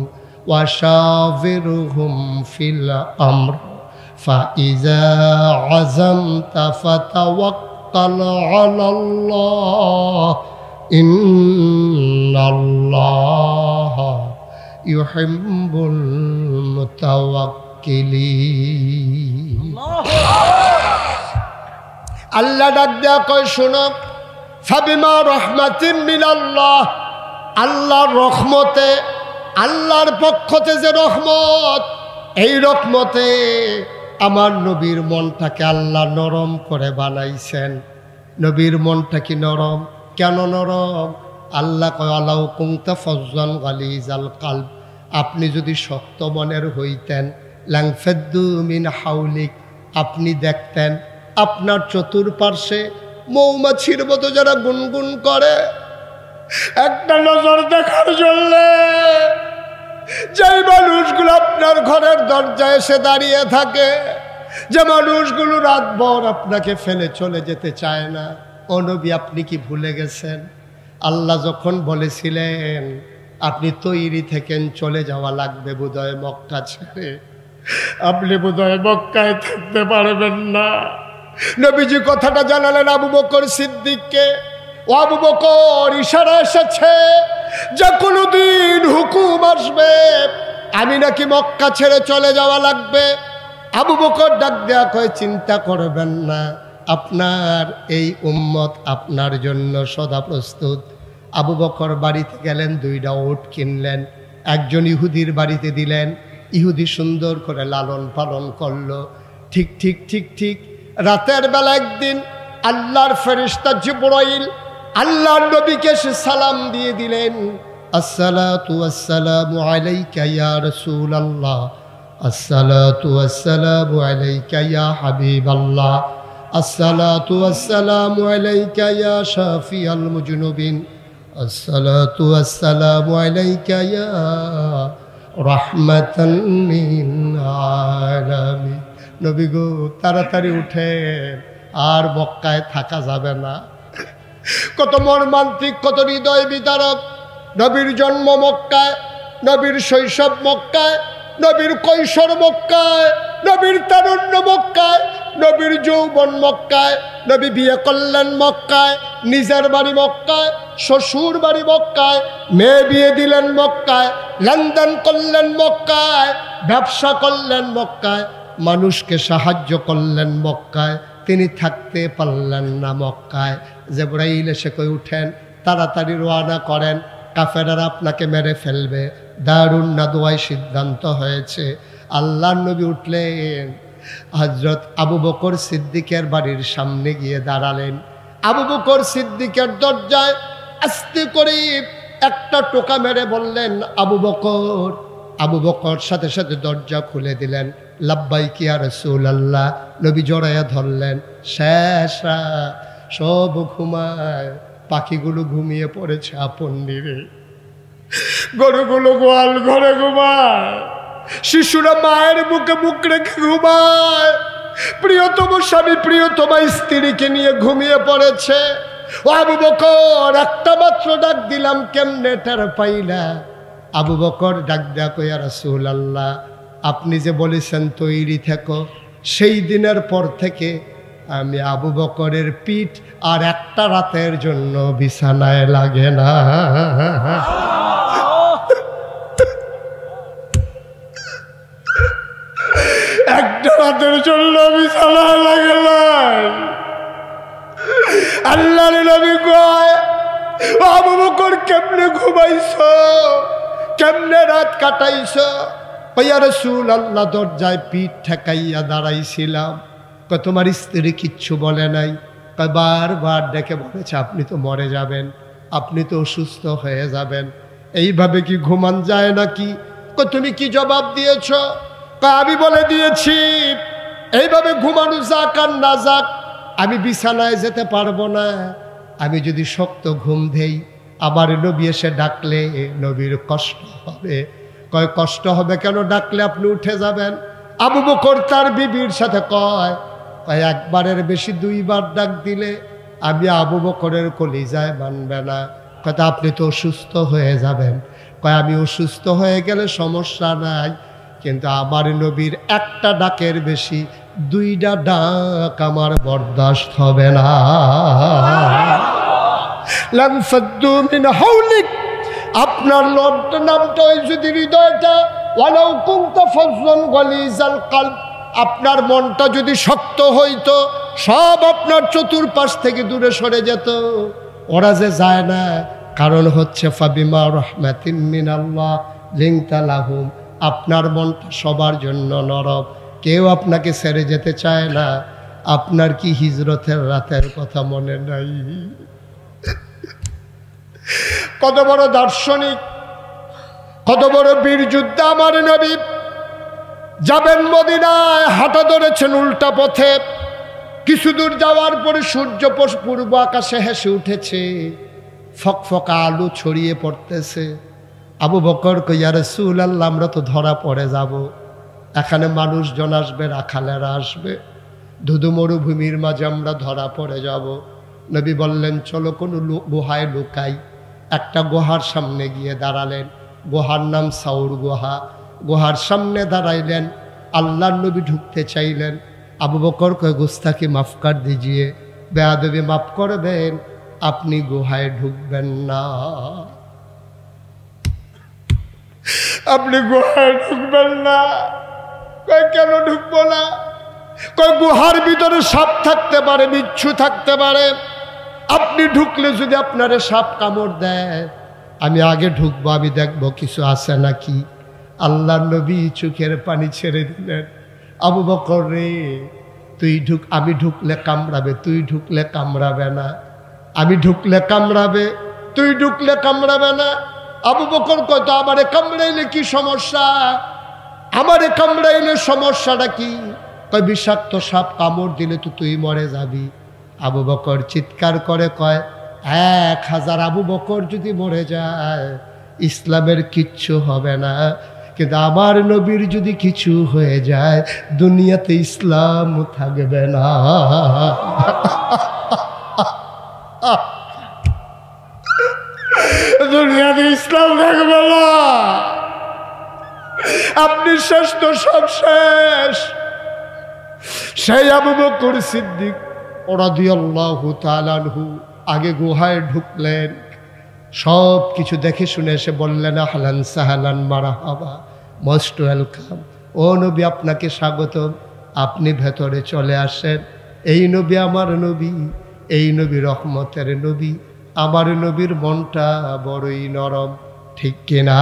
ওয়াশাবিরহুম ফিল আমর ফাইযা আযামতা ফাতাওয়াক্কাল আলাল্লাহ ইন্নাল্লাহা ইউহিব্বুল মুতাওয়াক্কিলিন। আল্লাহ ডাক দেয়া কয়, শোনো, ফাবিমা রাহমাতিন মিনাল্লাহ, আল্লাহর রহমতে, আল্লাহর পক্ষতে যে রহমত, এই রহমতে আমার নবীর মনটাকে আল্লাহ নরম করে বানাইছেন। নবীর মনটা কি নরম? কেন নরম? আল্লাহ কয়, আলাউ কুনতা ফাযযান গালিযাল কলব, আপনি যদি শক্ত মনের হইতেন, লানফাদ্দু মিন হাওলিক, আপনি দেখতেন আপনার চতুর্পার্শ্বে মৌমাছির মতো যারা গুনগুন করে, একটা নজর দেখার জন্য যে মানুষগুলো আপনার ঘরের দরজায় এসে দাঁড়িয়ে থাকে, যে মানুষগুলো রাতভর আপনাকে ফেলে চলে যেতে চায় না, ও নবী আপনি কি ভুলে গেছেন? আল্লাহ যখন বলেছিলেন আপনি তৈরি থেকেন চলে যাওয়া লাগবে বোধহয় মক্কা ছেড়ে, আপনি বোধহয় মক্কায় থাকতে পারবেন না। নবীজি কথাটা জানালেন আবু বকর সিদ্দিককে, ও আবু বকর, ইশারা এসেছে যে কোনোদিন হুকুম আসবে আমি নাকি মক্কা ছেড়ে চলে যাওয়া লাগবে। আবু বকর ডাক দেয়া কয়, চিন্তা করবেন না, আপনার এই উম্মত আপনার জন্য সদা প্রস্তুত। আবু বকর বাড়িতে গেলেন, 2টা উট কিনলেন, একজন ইহুদির বাড়িতে দিলেন, ইহুদি সুন্দর করে লালন পালন করলো। ঠিক ঠিক ঠিক ঠিক রাতের বেলা একদিন আল্লাহর ফেরেশতা জিবরাইল আল্লাহর নবীকে সে সালাম দিয়ে দিলেন, আসসালাতু ওয়াসসালামু আলাইকা ইয়া রাসূলুল্লাহ, আসসালাতু ওয়াসসালামু আলাইকা ইয়া হাবিবাল্লাহ, আসসালাতু ওয়াসসালামু আলাইকা ইয়া শাফিয়াল মুজনুবিন, আসসালাতু ওয়াসসালামু আলাইকা ইয়া রাহমাতান লিল আলামিন। নবী গো, তাড়াতাড়ি উঠেন, আর মক্কায় থাকা যাবে না। কত মর্মান্তিক, কত হৃদয় বিদারক। নবীর জন্ম মক্কায়, নবীর শৈশব মক্কায়, নবীর কৈশোর মক্কায়, নবীর তারুণ্য মক্কায়, নবীর যৌবন মক্কায়, নবী বিয়ে করলেন মক্কায়, নিজের বাড়ি মক্কায়, শ্বশুর বাড়ি মক্কায়, মেয়ে বিয়ে দিলেন মক্কায়, লেনদেন করলেন মক্কায়, ব্যবসা করলেন মক্কায়, মানুষকে সাহায্য করলেন মক্কায়, তিনি থাকতে পারলেন না মক্কায়। জিবরাইল এসে কই উঠেন, তাড়াতাড়ি রওনা করেন, কাফেররা আপনাকে মেরে ফেলবে। দারুন নাদওয়ায় সিদ্ধান্ত হয়েছে। আল্লাহর নবী উঠলেন, হযরত আবু বকর সিদ্দিকের বাড়ির সামনে গিয়ে দাঁড়ালেন। আবু বকর সিদ্দিকের দরজায় আস্তে করে একটা টোকা মেরে বললেন, আবু বকর। আবু বকর সাথে সাথে দরজা খুলে দিলেন। লাব্বাইক ইয়া রাসূলুল্লাহ। নবী জড়াইয়া ধরলেন। শেষ রাত, সব ঘুমায়, পাখিগুলো ঘুমিয়ে পড়েছে আপন নিরে, গরুগুলো গোয়াল ঘরে ঘুমায়, শিশুরা মায়ের বুকে বুক রেখে ঘুমায়, প্রিয়তম স্বামী প্রিয়তমা স্ত্রীকে নিয়ে ঘুমিয়ে পড়েছে। ও আবু বকর, একটা মাত্র ডাক দিলাম, কেমনে টের পাইলা? আবু বকর ডাক দেয়া কই, ইয়া রাসূলুল্লাহ, আপনি যে বলেছেন তৈরি থেকো, সেই দিনের পর থেকে আমি আবু বকরের পিঠ আর একটা রাতের জন্য বিছানায় লাগে না। একটা রাতের জন্য বিছানায় লাগে না। আল্লাহর নবী কয়, আবু বকর কেমনে ঘুমাইছো, কেমনে রাত কাটাইছো? ইয়া রাসূলুল্লাহ, দরজায় পিঠ ঠেকাইয়া দাঁড়াইছিলাম। তোমার স্ত্রী কিচ্ছু বলে নাই? বারবার ডেকে বলেছে, আপনি তো মরে যাবেন, আপনি তো অসুস্থ হয়ে যাবেন, এইভাবে কি ঘুমান যায় নাকি? তুমি কি জবাব দিয়েছ? আমি বলে দিয়েছি, এইভাবে ঘুমানো যাক আর না যাক, আমি বিছানায় যেতে পারবো না। আমি যদি শক্ত ঘুম দেই, আবার নবী এসে ডাকলে নবীর কষ্ট হবে। কয়, কষ্ট হবে কেন? ডাকলে আপনি উঠে যাবেন। আবু বকর তার বিবির সাথে কয়, একবারের বেশি দুইবার ডাক দিলে আমি আবু বকরের কলিজায় মানবে না। কথা, আপনি তো অসুস্থ হয়ে যাবেন। কয়, আমি অসুস্থ হয়ে গেলে সমস্যা নাই, কিন্তু আমার নবীর একটা ডাকের বেশি দুইটা ডাক আমার বরদাস্ত হবে না। লানফাদ্দু মিন হাওলিক, আপনার লব্ধ নামটা ওই যদি হৃদয়টা, ওয়ালাউ কুনতা ফাজ্জান গালিজাল কলব, আপনার মনটা যদি শক্ত হইতো, সব আপনার চতুর্পাশ থেকে দূরে সরে যেত। ওরা যে যায় না, কারণ হচ্ছে ফাবিমা রাহমাতিন মিনাল্লাহ লিনতা লাহুম, আপনার মনটা সবার জন্য নরম, কেউ আপনাকে ছেড়ে যেতে চায় না। আপনার কি হিজরতের রাতের কথা মনে নাই? কত বড় দার্শনিক, কত বড় বীর যোদ্ধা আমার নবী। যাবেন মদিনায়, হাঁটা ধরেছেন উল্টা পথে। কিছু দূর যাওয়ার পরে সূর্য পূর্ব আকাশে হেসে উঠেছে, ফকফকা আলো ছড়িয়ে পড়তেছে। আবু বকর কই, ইয়া রাসূলুল্লাহ, আমরা তো ধরা পড়ে যাব, এখানে মানুষজন আসবে, রাখালেরা আসবে, ধুধু মরুভূমির মাঝে আমরা ধরা পড়ে যাব। নবী বললেন, চলো কোনো গুহায় লুকাই। একটা গুহার সামনে গিয়ে দাঁড়ালেন। গুহার নাম সাউর গুহা। গুহার সামনে দাঁড়াইলেন। আল্লাহর নবী ঢুকতে চাইলেন। আবু বকর কয়, গুস্তাখি মাফ কর দিজিয়ে, বেয়াদবি মাফ করবেন, আপনি গুহায় ঢুকবেন না। আপনি গুহায় ঢুকবেন না? কয়, কেন ঢুকবো না? কয়, গুহার ভিতরে সাপ থাকতে পারে, বিচ্ছু থাকতে পারে, আপনি ঢুকলে যদি আপনারে সাপ কামড় দেয়, আমি আগে ঢুকবো, আমি দেখবো কিছু আছে নাকি। আল্লাহর নবী চোখের পানি ছেড়ে দিলেন। আবু বকর রে, তুই ঢুক, আমি ঢুকলে কামড়াবে, তুই ঢুকলে কামড়াবে না। আমি ঢুকলে কামড়াবে, তুই ঢুকলে কামড়াবে না। আবু বকর কয়, তো আমারে কামড়াইলে কি সমস্যা? আমারে কামড়াইলে সমস্যাটা কি? কয়, বিষাক্ত সাপ কামড় দিলে তো তুই মরে যাবি। আবু বকর চিৎকার করে কয়, 1000 আবু বকর যদি মরে যায়, ইসলামের কিচ্ছু হবে না, কিন্তু আমার নবীর যদি কিছু হয়ে যায়, দুনিয়াতে ইসলাম থাকবে না। দুনিয়াতে ইসলাম থাকবে না। আপনি শেষ তো সব শেষ। সেই আবু বকর সিদ্দিক রাদিয়াল্লাহু তাআলা আনহু আগে গুহায় ঢুকলেন। সব কিছু দেখে শুনে এসে বললেন, আহলান সাহলান মারহাবা, মোস্ট ওয়েলকাম। ও নবী, আপনাকে স্বাগত। আপনি ভেতরে চলে আসেন। এই নবী আমার নবী, এই নবী রহমতের নবী, আমার নবীর মনটা বড়ই নরম, ঠিক কিনা?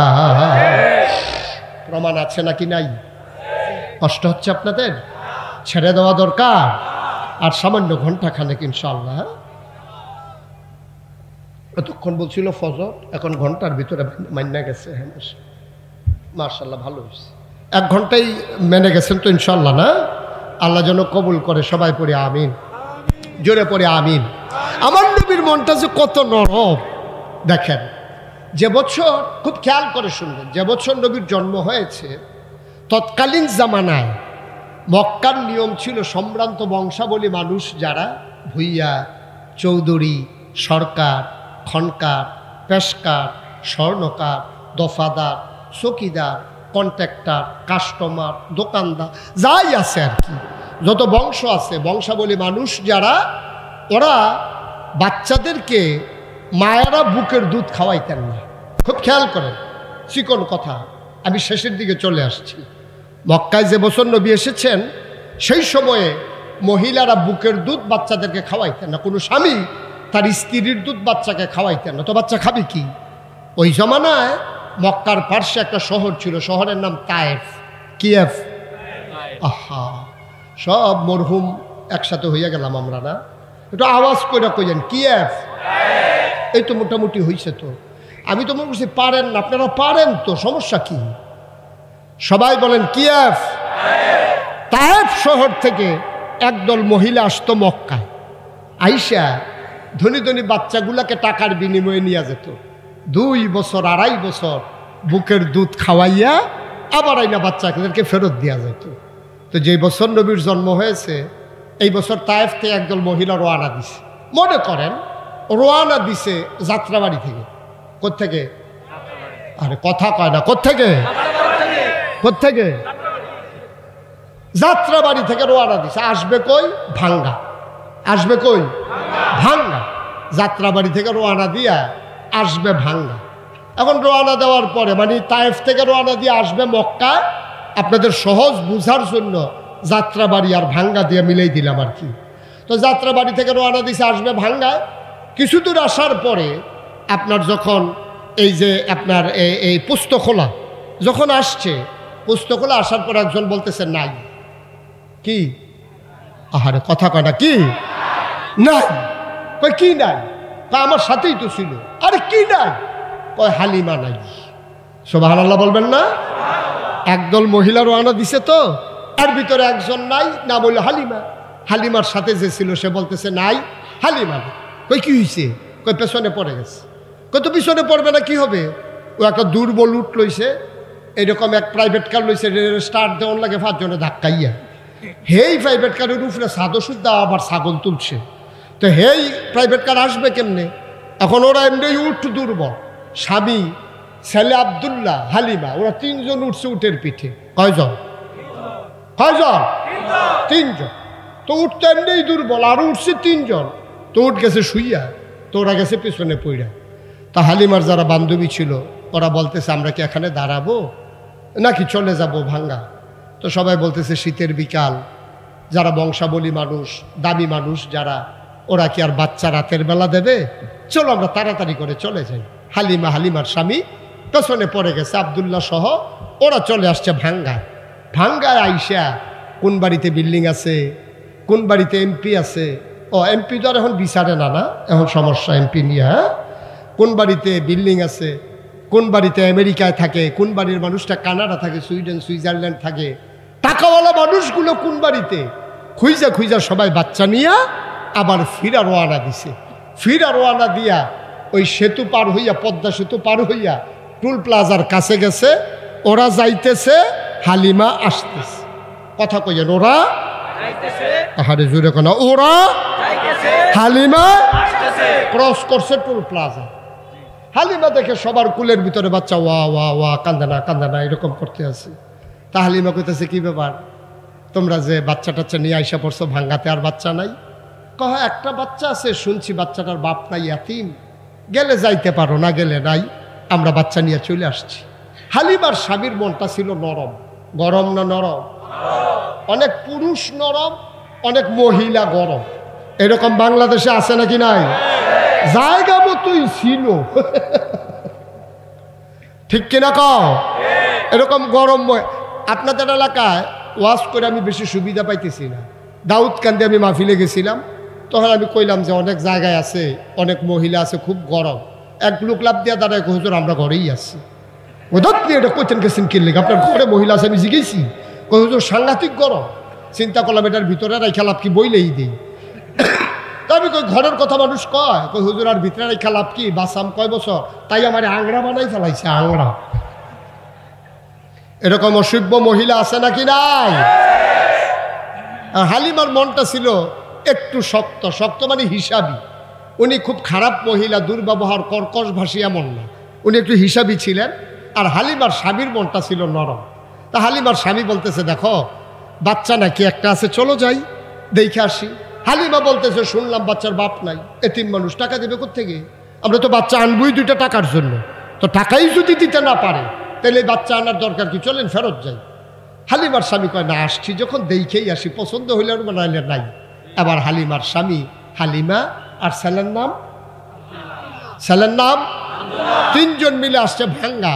প্রমাণ আছে নাকি নাই? কষ্ট হচ্ছে আপনাদের? ছেড়ে দেওয়া দরকার। আর সামান্য ঘন্টা খানেক ইনশাআল্লাহ। এতক্ষণ বলছিল ফজর, এখন ঘন্টার ভিতরে মান্না গেছে। হ্যাঁ মাশাআল্লাহ, ভালো হয়েছে। 1 ঘন্টাই মেনে গেছেন তো ইনশাআল্লাহ না? আল্লাহ যেন কবুল করে। সবাই পড়ে আমিন, জোরে পড়ে আমিন। আমার নবীর মনটা যে কত নরম দেখেন। যে বছর, খুব খেয়াল করে শুনবেন, যে বছর নবীর জন্ম হয়েছে তৎকালীন জামানায় মক্কার নিয়ম ছিল সম্ভ্রান্ত বংশাবলী মানুষ যারা ভুইয়া, চৌধুরী, সরকার, খনকার, পেশকার, স্বর্ণকার, দফাদার, চকিদার, কন্ট্রাক্টর, কাস্টমার, দোকানদার, যাই আছে আর কি, যত বংশ আছে বংশাবলী মানুষ যারা, ওরা বাচ্চাদেরকে মায়েরা বুকের দুধ খাওয়াইতেন না। খুব খেয়াল করেন, চিকন কথা, আমি শেষের দিকে চলে আসছি। মক্কায় যে বছর নবী এসেছেন সেই সময়ে মহিলারা বুকের দুধ বাচ্চাদেরকে খাওয়াইতেন না। কোনো স্বামী তার স্ত্রীর দুধ বাচ্চাকে খাওয়াইতেন না। তো বাচ্চা খাবে কি? ওই জমানায় মক্কার পার্শ্বে একটা শহর ছিল, শহরের নাম তায়েফ। কিয়েফ। আহা, সব মরহুম একসাথে হইয়া গেলাম আমরা না? একটু আওয়াজ করে কইলেন কিয়েফ। এই তো মোটামুটি হয়েছে। তো আমি তো মনে করছি পারেন না, আপনারা পারেন তো, সমস্যা কি? সবাই বলেন কিয়েফ। তায়েফ শহর থেকে একদল মহিলা আসতো মক্কায়। আইসা ধনী ধনী বাচ্চাগুলাকে টাকার বিনিময়ে নিয়ে যেত। 2 বছর 2.5 বছর বুকের দুধ খাওয়াইয়া আবার আইনা বাচ্চাদেরকে ফেরত দেওয়া যেত। তো যেই বছর নবীর জন্ম হয়েছে এই বছর তায়েফ থেকে একদল মহিলা রওনা দিছে। মনে করেন রওনা দিছে যাত্রাবাড়ি থেকে। কোত্থেকে? আরে কথা কয় না, কোত্থেকে? কোত্থেকে? যাত্রাবাড়ি থেকে রওনা দিছে। আসবে কই? ভাঙ্গা। আসবে কই? ভাঙ্গা। যাত্রাবাড়ি থেকে রওনা দিয়া আসবে ভাঙ্গা। এখন রওনা দেওয়ার পরে, মানে তায়েফ থেকে রওনা দিয়ে আসবে মক্কা। আপনাদের সহজ বুঝার জন্য যাত্রাবাড়ি আর ভাঙ্গা দিয়ে মিলেই দিলাম আর কি। তো যাত্রাবাড়ি থেকে রওনা দিছে, আসবে ভাঙ্গায়। কিছু দূর আসার পরে আপনার যখন এই যে আপনার এই পুস্তকখোলা যখন আসছে, পুস্তকখোলা আসার পর একজন বলতেছে নাই। কি? আহারে কথা কয় না, কি নাই? কই কি নাই? আমার সাথেই তো ছিল। আরে কি নাই? কয় হালিমা নাই। সুবহানাল্লাহ বলবেন না? একদল মহিলা রওনা দিছে, তো তার ভিতরে একজন নাই, না বললো হালিমা। হালিমার সাথে যে ছিল সে বলতেছে নাই, হালিমা নেই। কই কি হয়েছে? কই পেছনে পড়ে গেছে। কত পিছনে পড়বে না, কি হবে? ও একটা দুর্বল উঠ লইছে, এরকম এক প্রাইভেট কার লইছে, স্টার্ট দেওয়ার লাগে 5 জনে ধাক্কাইয়া। হেই প্রাইভেট কারের উপরে সাদো সুদ্ধা আবার ছাগল তুলছে। তো হেই প্রাইভেট কার আসবে কেমনে? এখন ওরা এমনি উঠ দুর্বল, স্বামী, ছেলে আব্দুল্লাহ, হালিমা, ওরা 3 জন উঠছে উটের পিঠে। কয়জন? কয়জন? 3 জন। তো উঠতে এমনি দুর্বল, আর উঠছে 3 জন। তো উঠ গেছে শুইয়া, তো ওরা গেছে পেছনে পইড়া। তা হালিমার যারা বান্ধবী ছিল ওরা বলতেছে আমরা কি এখানে দাঁড়াবো নাকি চলে যাব ভাঙ্গা? তো সবাই বলতেছে শীতের বিকাল, যারা বংশাবলী মানুষ, দামি মানুষ যারা, ওরা কি আর বাচ্চা রাতের বেলা দেবে? চলো আমরা তাড়াতাড়ি করে চলে যাই। হালিমা, হালিমার স্বামী পেছনে পড়ে গেছে, আব্দুল্লাহ সহ ওরা চলে আসছে ভাঙ্গায়। ভাঙ্গায় আইসা কোন বাড়িতে বিল্ডিং আছে, কোন বাড়িতে এমপি আছে। ও এমপি তো আর এখন বিচারে না, না এখন সমস্যা এমপি নিয়ে। হ্যাঁ, কোন বাড়িতে বিল্ডিং আছে, কোন বাড়িতে আমেরিকায় থাকে, কোন বাড়ির মানুষটা কানাডা থাকে, সুইডেন, সুইজারল্যান্ড থাকে, টাকাওয়ালা মানুষগুলো কোন বাড়িতে, খুঁজা খুঁজা সবাই বাচ্চা নিয়ে আবার ফিরা রওনা দিছে। ফিরা রওনা দিয়া ওই সেতু পার হইয়া, পদ্মা সেতু পার হইয়া টুল প্লাজার কাছে গেছে। ওরা যাইতেছে, হালিমা আসতেছে। কথা কইয়েন, ওরা আহারে জোরে কোনা, ওরা হালিমা ক্রস করছে টুল প্লাজা। হালিমা দেখে সবার কুলের ভিতরে বাচ্চা, ওয়া ওয়া ওয়া, কান্দানা কান্দানা এরকম করতে আছে। তা হালিমা কইতেছে কি ব্যাপার, তোমরা যে বাচ্চা টাচ্চা নিয়ে আইসা পড়ছো ভাঙ্গাতে, আর বাচ্চা নাই? কহ একটা বাচ্চা আছে, শুনছি বাচ্চাটার বাপ নাই, ইয়াতিম, গেলে যাইতে পারো, না গেলে নাই, আমরা বাচ্চা নিয়ে চলে আসছি। হালিমার স্বামীর মনটা ছিল নরম। গরম না নরম? অনেক পুরুষ নরম, অনেক মহিলা গরম। এরকম বাংলাদেশে আছে নাকি নাই? জায়গা মতোই ছিল। ঠিক কিনা কও? এরকম গরম আপনাদের এলাকায় ওয়াজ করে আমি বেশি সুবিধা পাইতেছি না। দাউদকান্দি আমি মাহফিলে গেছিলাম, তখন আমি কইলাম যে অনেক জায়গায় আছে, অনেক মহিলা আছে, খুব গরম। এক লোক লাভ দিয়া দাঁড়ায়, হুজুর আমরা ঘরেই আছি। ওদত্তি এটা কইতেন গেছেন কিনলে আপনার ঘরে মহিলা আছে? আমি জিগেছি, হুজুর সাংঘাতিক গরম। চিন্তা করলাম এটার ভিতরে রাইখা লাভ কি, বইলেই দিই। আমি কই ঘরের কথা মানুষ কয়, কই হুজুর আর ভিতরে রাইখা লাভ কি, বাসাম কয় বছর, তাই আমার আংড়া বানাই ফেলাইছে, আংড়া। এরকম অসভ্য মহিলা আছে নাকি নাই? আর হালিমার মনটা ছিল একটু শক্ত, শক্ত মানে হিসাবি। উনি খুব খারাপ মহিলা, দুর্ব্যবহার, কর্কশ ভাষী এমন না, উনি একটু হিসাবি ছিলেন। আর হালিমার স্বামীর মনটা ছিল নরম। তা হালিমার স্বামী বলতেছে, দেখো বাচ্চা নাকি একটা আছে, চলো যাই দেখে আসি। হালিমা বলতেছে, শুনলাম বাচ্চার বাপ নাই, এতিম মানুষ, টাকা দেবে কোত্থেকে? আমরা তো বাচ্চা আনবই 2টা টাকার জন্য, তো টাকাই যদি দিতে না পারে তাহলে বাচ্চা আনার দরকার কি, চলেন ফেরত যাই। হালিমার স্বামী কয়, না আসছি যখন দেখেই আসি, পছন্দ হইলে আর বানাইলে নাই। আবার হালিমার স্বামী, হালিমা আর ছেলের নাম 3জন মিলে আসছে ভাঙ্গা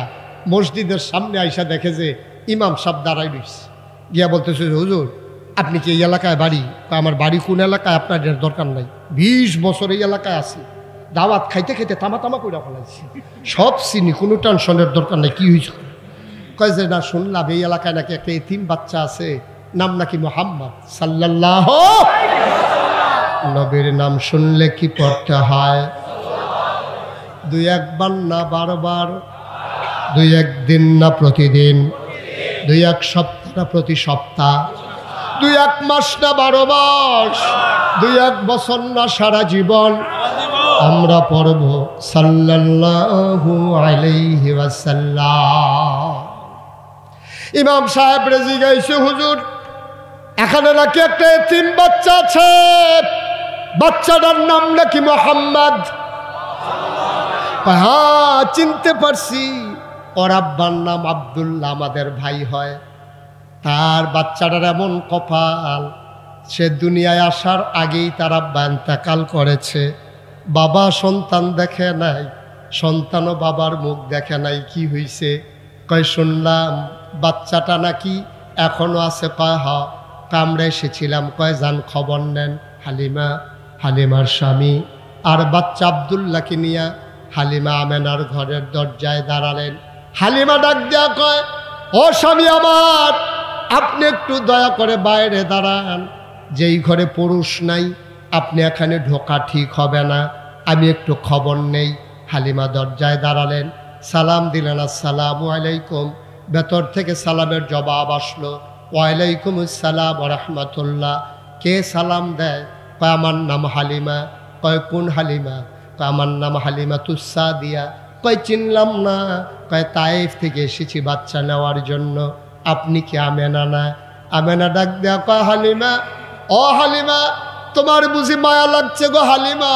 মসজিদের সামনে। আইসা দেখে যে ইমাম সাহেব দাঁড়াই রয়েছে। গিয়া বলতেছে, হুজুর আপনি কি এই এলাকায় বাড়ি? আমার বাড়ি কোন এলাকায়, আপনার দরকার নাই, 20 বছর এই এলাকায় আছি, দাওয়াত খাইতে খাইতে তামা তামা করে ফেলাইছি, সব চিনি, কোনো টেনশনের দরকার নাই। কি হয়েছে? কয় যে না, শুনলাম এই এলাকায় নাকি একটা এতিম বাচ্চা আছে, নাম নাকি মুহাম্মদ সাল্লাল্লাহু। নবীর নাম শুনলে কি পড়তে হয়? 2-1 বার না বারবার, 2-1 দিন না প্রতিদিন, 2-1 সপ্তাহ না প্রতি সপ্তাহ, 2-1 মাস না 12 মাস, 2-1 বছর না সারা জীবন আমরা পড়ব সাল্লাল্লাহু আলাইহি ওয়াসাল্লাম। ইমাম সাহেব রেজি গাইছে, হুজুর এখানে নাকি একটা এতিম বাচ্চা আছে, বাচ্চাটার নাম নাকি মোহাম্মদ। হ্যাঁ চিনতে পারছি, ওর আব্বার নাম আব্দুল্লাহ, আমাদের ভাই হয়। তার বাচ্চাটার এমন কপাল, সে দুনিয়ায় আসার আগেই তার আব্বা ইন্তেকাল করেছে। বাবা সন্তান দেখে নাই, সন্তানও বাবার মুখ দেখে নাই। কি হইছে? কয় শুনলাম বাচ্চাটা নাকি এখনো আছে। কয় হ, আমরা এসেছিলাম। কয় যান খবর নেন। হালিমার স্বামী আর বাচ্চা আব্দুল্লাহকে নিয়ে হালিমা আমেনার ঘরের দরজায় দাঁড়ালেন। হালিমা ডাক দেয়া কয়, ও স্বামী আমার, আপনি একটু দয়া করে বাইরে দাঁড়ান, যেই ঘরে পুরুষ নাই আপনি এখানে ঢোকা ঠিক হবে না, আমি একটু খবর নেই। হালিমা দরজায় দাঁড়ালেন, সালাম দিলেন, আসসালামু আলাইকুম। ভেতর থেকে সালামের জবাব আসলো, ওয়ালাইকুম আসসালাম ওয়া রাহমাতুল্লাহ। কে সালাম দেয়? কয় আমার নাম হালিমা। কয় কোন হালিমা? কয় আমার নাম হালিমা তুসাদিয়া। কয় চিনলাম না। কয় তাইফ থেকে এসেছি বাচ্চা নেওয়ার জন্য। আপনি কি আমেনা না? আমেনা ডাক দেয়া কয়, হালিমা, ও হালিমা, তোমার বুঝি মায়া লাগছে গো হালিমা?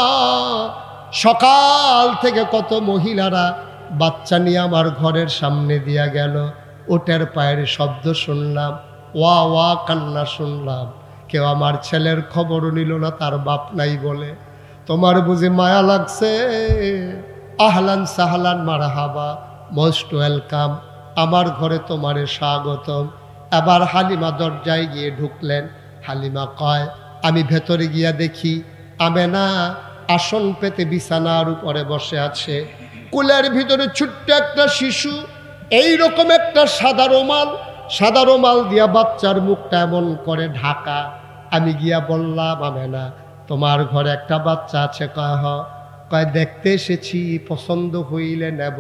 সকাল থেকে কত মহিলারা বাচ্চা নিয়ে আমার ঘরের সামনে দিয়া গেল, ওটার পায়ের শব্দ শুনলাম, ওয়া ওয়া কান্না শুনলাম, কেউ আমার ছেলের খবরও নিল না, তার বাপ নাই বলে। তোমার বুঝি মায়া লাগছে? আহলান সাহলান মারহাবা, মোস্ট ওয়েলকাম, আমার ঘরে তোমারে স্বাগতম। এবার হালিমা দরজায় গিয়ে ঢুকলেন। হালিমা কয়, আমি ভেতরে গিয়া দেখি আমেনা আসন পেতে বিছানার উপরে বসে আছে, কুলের ভিতরে ছোট্ট একটা শিশু, এই রকম একটা সাদা রুমাল দিয়া বাচ্চার মুখটা এমন করে ঢাকা। আমি গিয়া বললাম, আমেনা তোমার ঘরে একটা বাচ্চা আছে? কয় হ। কয় দেখতে এসেছি, পছন্দ হইলে নেব,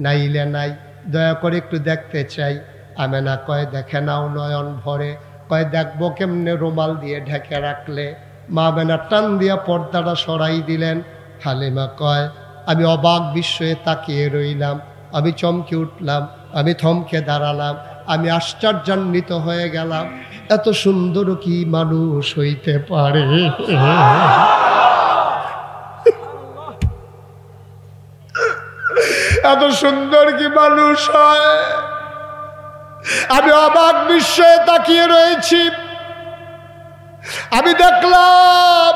নাইলে নাই, দয়া করে একটু দেখতে চাই। আমেনা কয়, দেখে নাও নয়ন ভরে। কয় দেখবো কেমনে, রুমাল দিয়ে ঢেকে রাখলে। মা আমেনা টান দিয়া পর্দাটা সরাই দিলেন। হালিমা কয়, আমি অবাক বিস্ময়ে তাকিয়ে রইলাম, আমি চমকে উঠলাম, আমি থমকে দাঁড়ালাম, আমি আশ্চর্যান্বিত হয়ে গেলাম। এত সুন্দর কি মানুষ হইতে পারে? এত সুন্দর কি মানুষ হয়? আমি অবাক বিস্ময়ে তাকিয়ে রয়েছি। আমি দেখলাম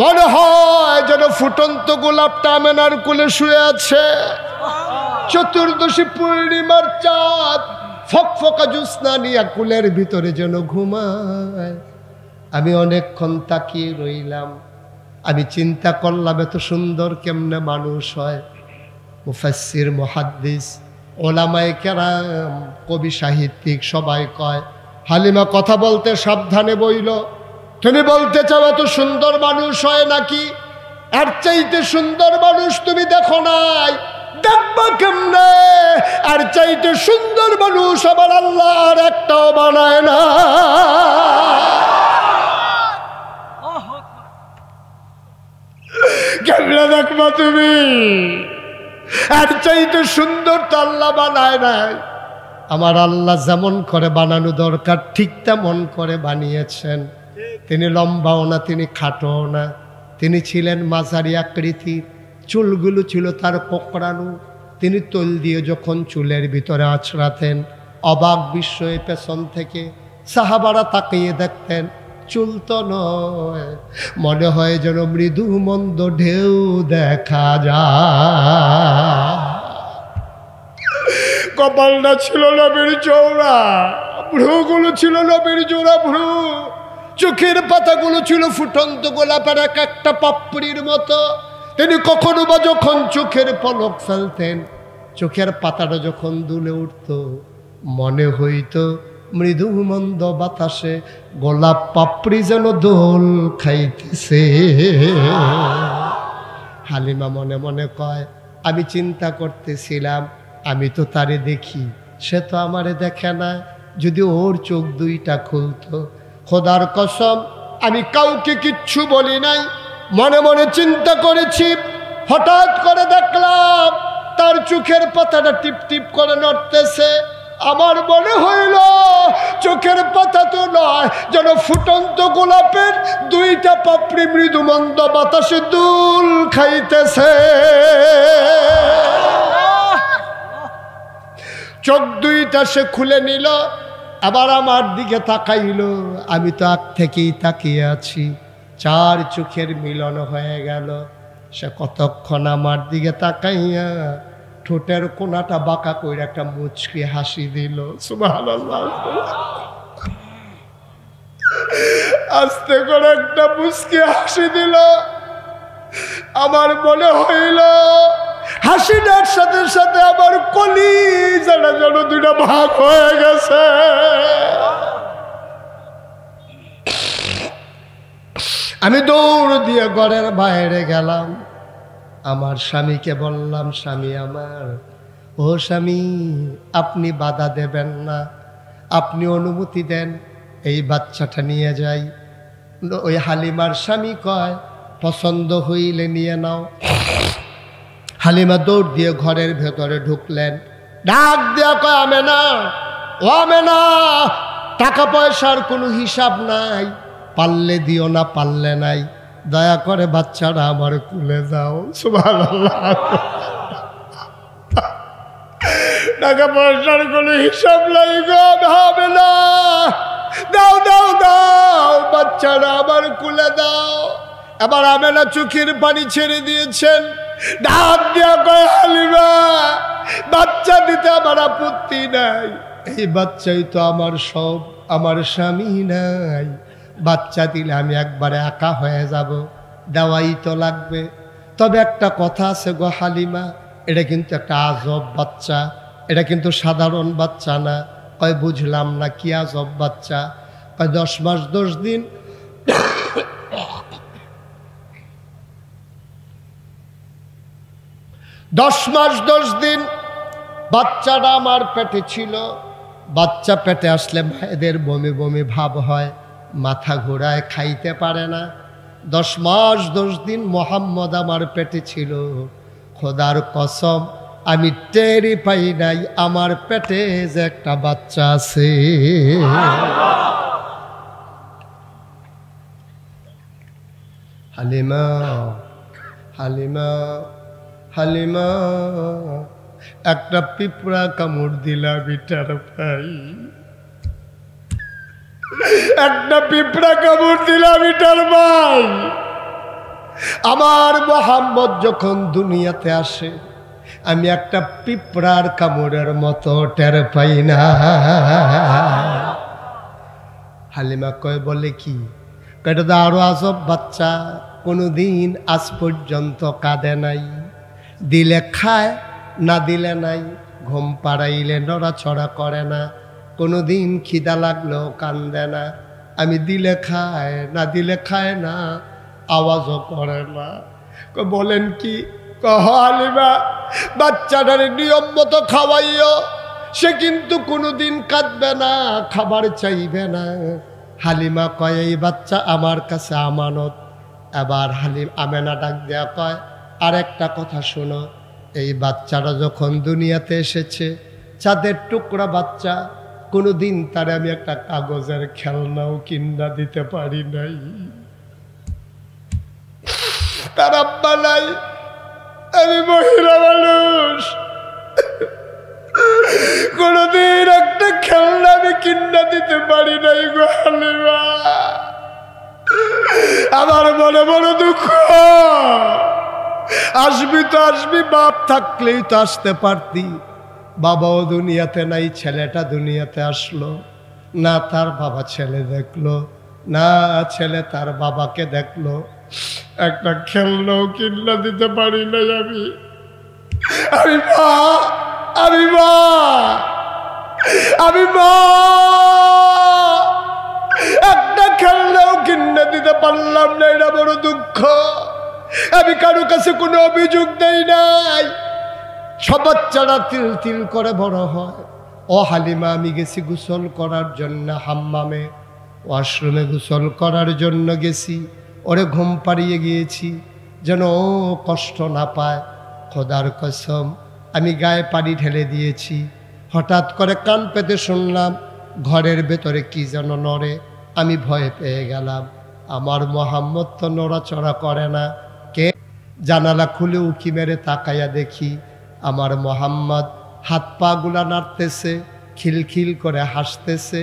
মনে হয় যেন ফুটন্ত গোলাপটা আমেনার কোলে শুয়ে আছে। চতুর্দশী পূর্ণিমার চাঁদ ফকফকা জ্যোৎস্না নিয়ে কুলের ভিতরে যেন ঘুমায়। আমি অনেকক্ষণ তাকিয়ে রইলাম। আমি চিন্তা করলাম এত সুন্দর কেমনে মানুষ হয়। মুফাসসির, মুহাদ্দিস, ওলামায়ে কেরাম, কবি সাহিত্যিক সবাই কয় হালিমা কথা বলতে সাবধানে বইল। তুমি বলতে চাও এত সুন্দর মানুষ হয় নাকি? আর চাইতে সুন্দর মানুষ তুমি দেখো নাই, দেখবা কেমনে? আর চাইতে সুন্দর মানুষ আবার আল্লাহ আর একটাও বানায় না। কেমনে দেখবা তুমি? আর চাইতে সুন্দর তো আল্লাহ বানায় নাই। আমার আল্লাহ যেমন করে বানানো দরকার ঠিক তেমন করে বানিয়েছেন। তিনি লম্বাও না, তিনি খাটোও না, তিনি ছিলেন মাঝারি আকৃতির। চুলগুলো ছিল তার কোঁকড়ানো। তিনি তৈল দিয়ে যখন চুলের ভিতরে আছড়াতেন, অবাক বিস্ময়ে পেছন থেকে সাহাবারা তাকিয়ে দেখতেন। চুল তো নয়, মনে হয় যেন মৃদু মন্দ ঢেউ দেখা যায়। কপালটা ছিল নবীর চওড়া, ভ্রুগুলো ছিল নবীর জোড়া ভ্রু, চোখের পাতাগুলো ছিল ফুটন্ত গোলাপের এক একটা পাপড়ির মতো। তিনি কখনো বা যখন চোখের পলক ফেলতেন, চোখের পাতাটা যখন দুলে উঠত, মনে হইত মৃদু মন্দ বাতাসে গোলাপ পাপড়ি যেন দোল খাইতেছে। হালিমা মনে মনে কয়, আমি চিন্তা করতেছিলাম আমি তো তারে দেখি, সে তো আমারে দেখে না। যদি ওর চোখ দুইটা খুলতো। খোদার কসম আমি কাউকে কিচ্ছু বলি নাই, মনে মনে চিন্তা করেছি। হঠাৎ করে দেখলাম তার চোখের পাতাটা টিপ টিপ করে নড়তেছে। আমার মনে হইল চোখের পাতা তো নয়, যেন ফুটন্ত গোলাপের দুইটা পাপড়ি মৃদু মন্দ বাতাসে দুল খাইতেছে। চোখ দুইটা সে খুলে নিল, আবার আমার দিকে তাকাইল। আমি তো আগ থেকেই তাকিয়ে আছি। চার চোখের মিলন হয়ে গেল। সে কতক্ষণ আমার দিকে তাকাইয়া ঠোঁটের কোনাটা বাঁকা করে একটা মুচকি হাসি দিল। সুবহানাল্লাহ। আস্তে করে একটা মুচকি হাসি দিল। আমার মনে হইল হাসিটার সাথে সাথে আমার কলিজাটা যেন দুইটা ভাগ হয়ে গেছে। আমি দৌড় দিয়ে ঘরের বাইরে গেলাম। আমার স্বামীকে বললাম, স্বামী আমার, ও স্বামী, আপনি বাধা দেবেন না, আপনি অনুমতি দেন, এই বাচ্চাটা নিয়ে যাই। ওই হালিমার স্বামী কয়, পছন্দ হইলে নিয়ে নাও। হালিমা দৌড় দিয়ে ঘরের ভেতরে ঢুকলেন। ডাক দেয়া কয়, আমেনা, ও আমেনা, টাকা পয়সার কোনো হিসাব নাই, পারলে দিও না পারলে নাই, দয়া করে বাচ্চারা আমার কুলে দাও। সুবহানাল্লাহ। টাকা পয়সার কোনো হিসাব নাই গো, হবে না, দাও দাও দাও, বাচ্চারা আমার কুলে দাও। এবার আমেনা চোখের পানি ছেড়ে দিয়েছেন। ডাক দিয়া কয়, হালিমা, বাচ্চা দিতে আমার আপত্তি নাই, এই বাচ্চাই তো আমার সব, আমার স্বামী নাই, বাচ্চা দিলে আমি একবারে একা হয়ে যাব, দেওয়াই তো লাগবে। তবে একটা কথা আছে গো হালিমা, এটা কিন্তু একটা আজব বাচ্চা, এটা কিন্তু সাধারণ বাচ্চা না। কয়, বুঝলাম না, কি আজব বাচ্চা? কয়, 10 মাস 10 দিন 10 মাস 10 দিন বাচ্চাটা আমার পেটে ছিল। বাচ্চা পেটে আসলে মায়েদের বমি বমি ভাব হয়, মাথা ঘোরায়, খাইতে পারে না। 10 মাস 10 দিন মোহাম্মদ আমার পেটে ছিল। খোদার কসম আমি টেরই পাই নাই আমার পেটে যে একটা বাচ্চা আছে। হালিমা, হালিমা, হালিমা, একটা পিঁপড়া কামড় দিলা বিটার ভাই। একটা পিঁপড়া কামড় দিলাম এটার ভাই। আমার মোহাম্মদ যখন দুনিয়াতে আসে আমি একটা পিঁপড়ার কামড়ের মতো টের পাই না। হালিমা কয় বলে কি, এটা তো আরো আজব বাচ্চা, কোনোদিন আজ পর্যন্ত কাঁদে নাই, দিলে খায় না দিলে নাই, ঘুম পাড়াইলে নড়াচড়া করে না, কোনোদিন খিদা লাগলেও কান্দে না, আমি দিলে খায় না দিলে খায় না, আওয়াজও করে না। বলেন কি? হালিমা বাচ্চাটার নিয়ম মতো খাওয়াইও, সে কিন্তু কোনোদিন কাঁদবে না, খাবার চাইবে না। হালিমা কয় এই বাচ্চা আমার কাছে আমানত। এবার আমেনা ডাক দেয়া কয় আর একটা কথা শোনো, এই বাচ্চাটা যখন দুনিয়াতে এসেছে চাঁদের টুকরা বাচ্চা, কোনোদিন তার আমি একটা কাগজের খেলনাও কিনা দিতে পারি নাই, তার আব্বা নাই, আমি মহিলা মানুষ, কোনদিন একটা খেলনা আমি কিনা দিতে পারি নাই গো হালিমা। আমার মনে বড় দুঃখ। আসবি তো আসবি, বাপ থাকলেই তো আসতে পারতি, বাবাও দুনিয়াতে নাই, ছেলেটা দুনিয়াতে আসলো না, তার বাবা ছেলে দেখলো না, ছেলে তার বাবাকে দেখলো, একটা খেলনাও কিনা দিতে পারি নাই আমি। আমি মা, আমি মা, আমি মা, একটা খেলনাও কিনে দিতে পারলাম না, এটা বড় দুঃখ। আমি কারো কাছে কোনো অভিযোগ দেই নাই, সব বাচ্চারা তিল তিল করে বড় হয়। ও হালিমা, আমি গেছি গোসল করার জন্য হাম্মামে, ওয়াশরুমে গোসল করার জন্য গেছি, ওরে ঘুম পাড়িয়ে গিয়েছি যেন ও কষ্ট না পায়। খোদার কসম আমি গায়ে পানি ঢেলে দিয়েছি, হঠাৎ করে কান পেতে শুনলাম ঘরের ভেতরে কি যেন নড়ে, আমি ভয় পেয়ে গেলাম। আমার মোহাম্মদ তো নড়াচড়া করে না, কে? জানালা খুলে উকি মেরে তাকাইয়া দেখি আমার মোহাম্মদ হাত পা গুলা নাড়তেছে, খিলখিল করে হাসতেছে,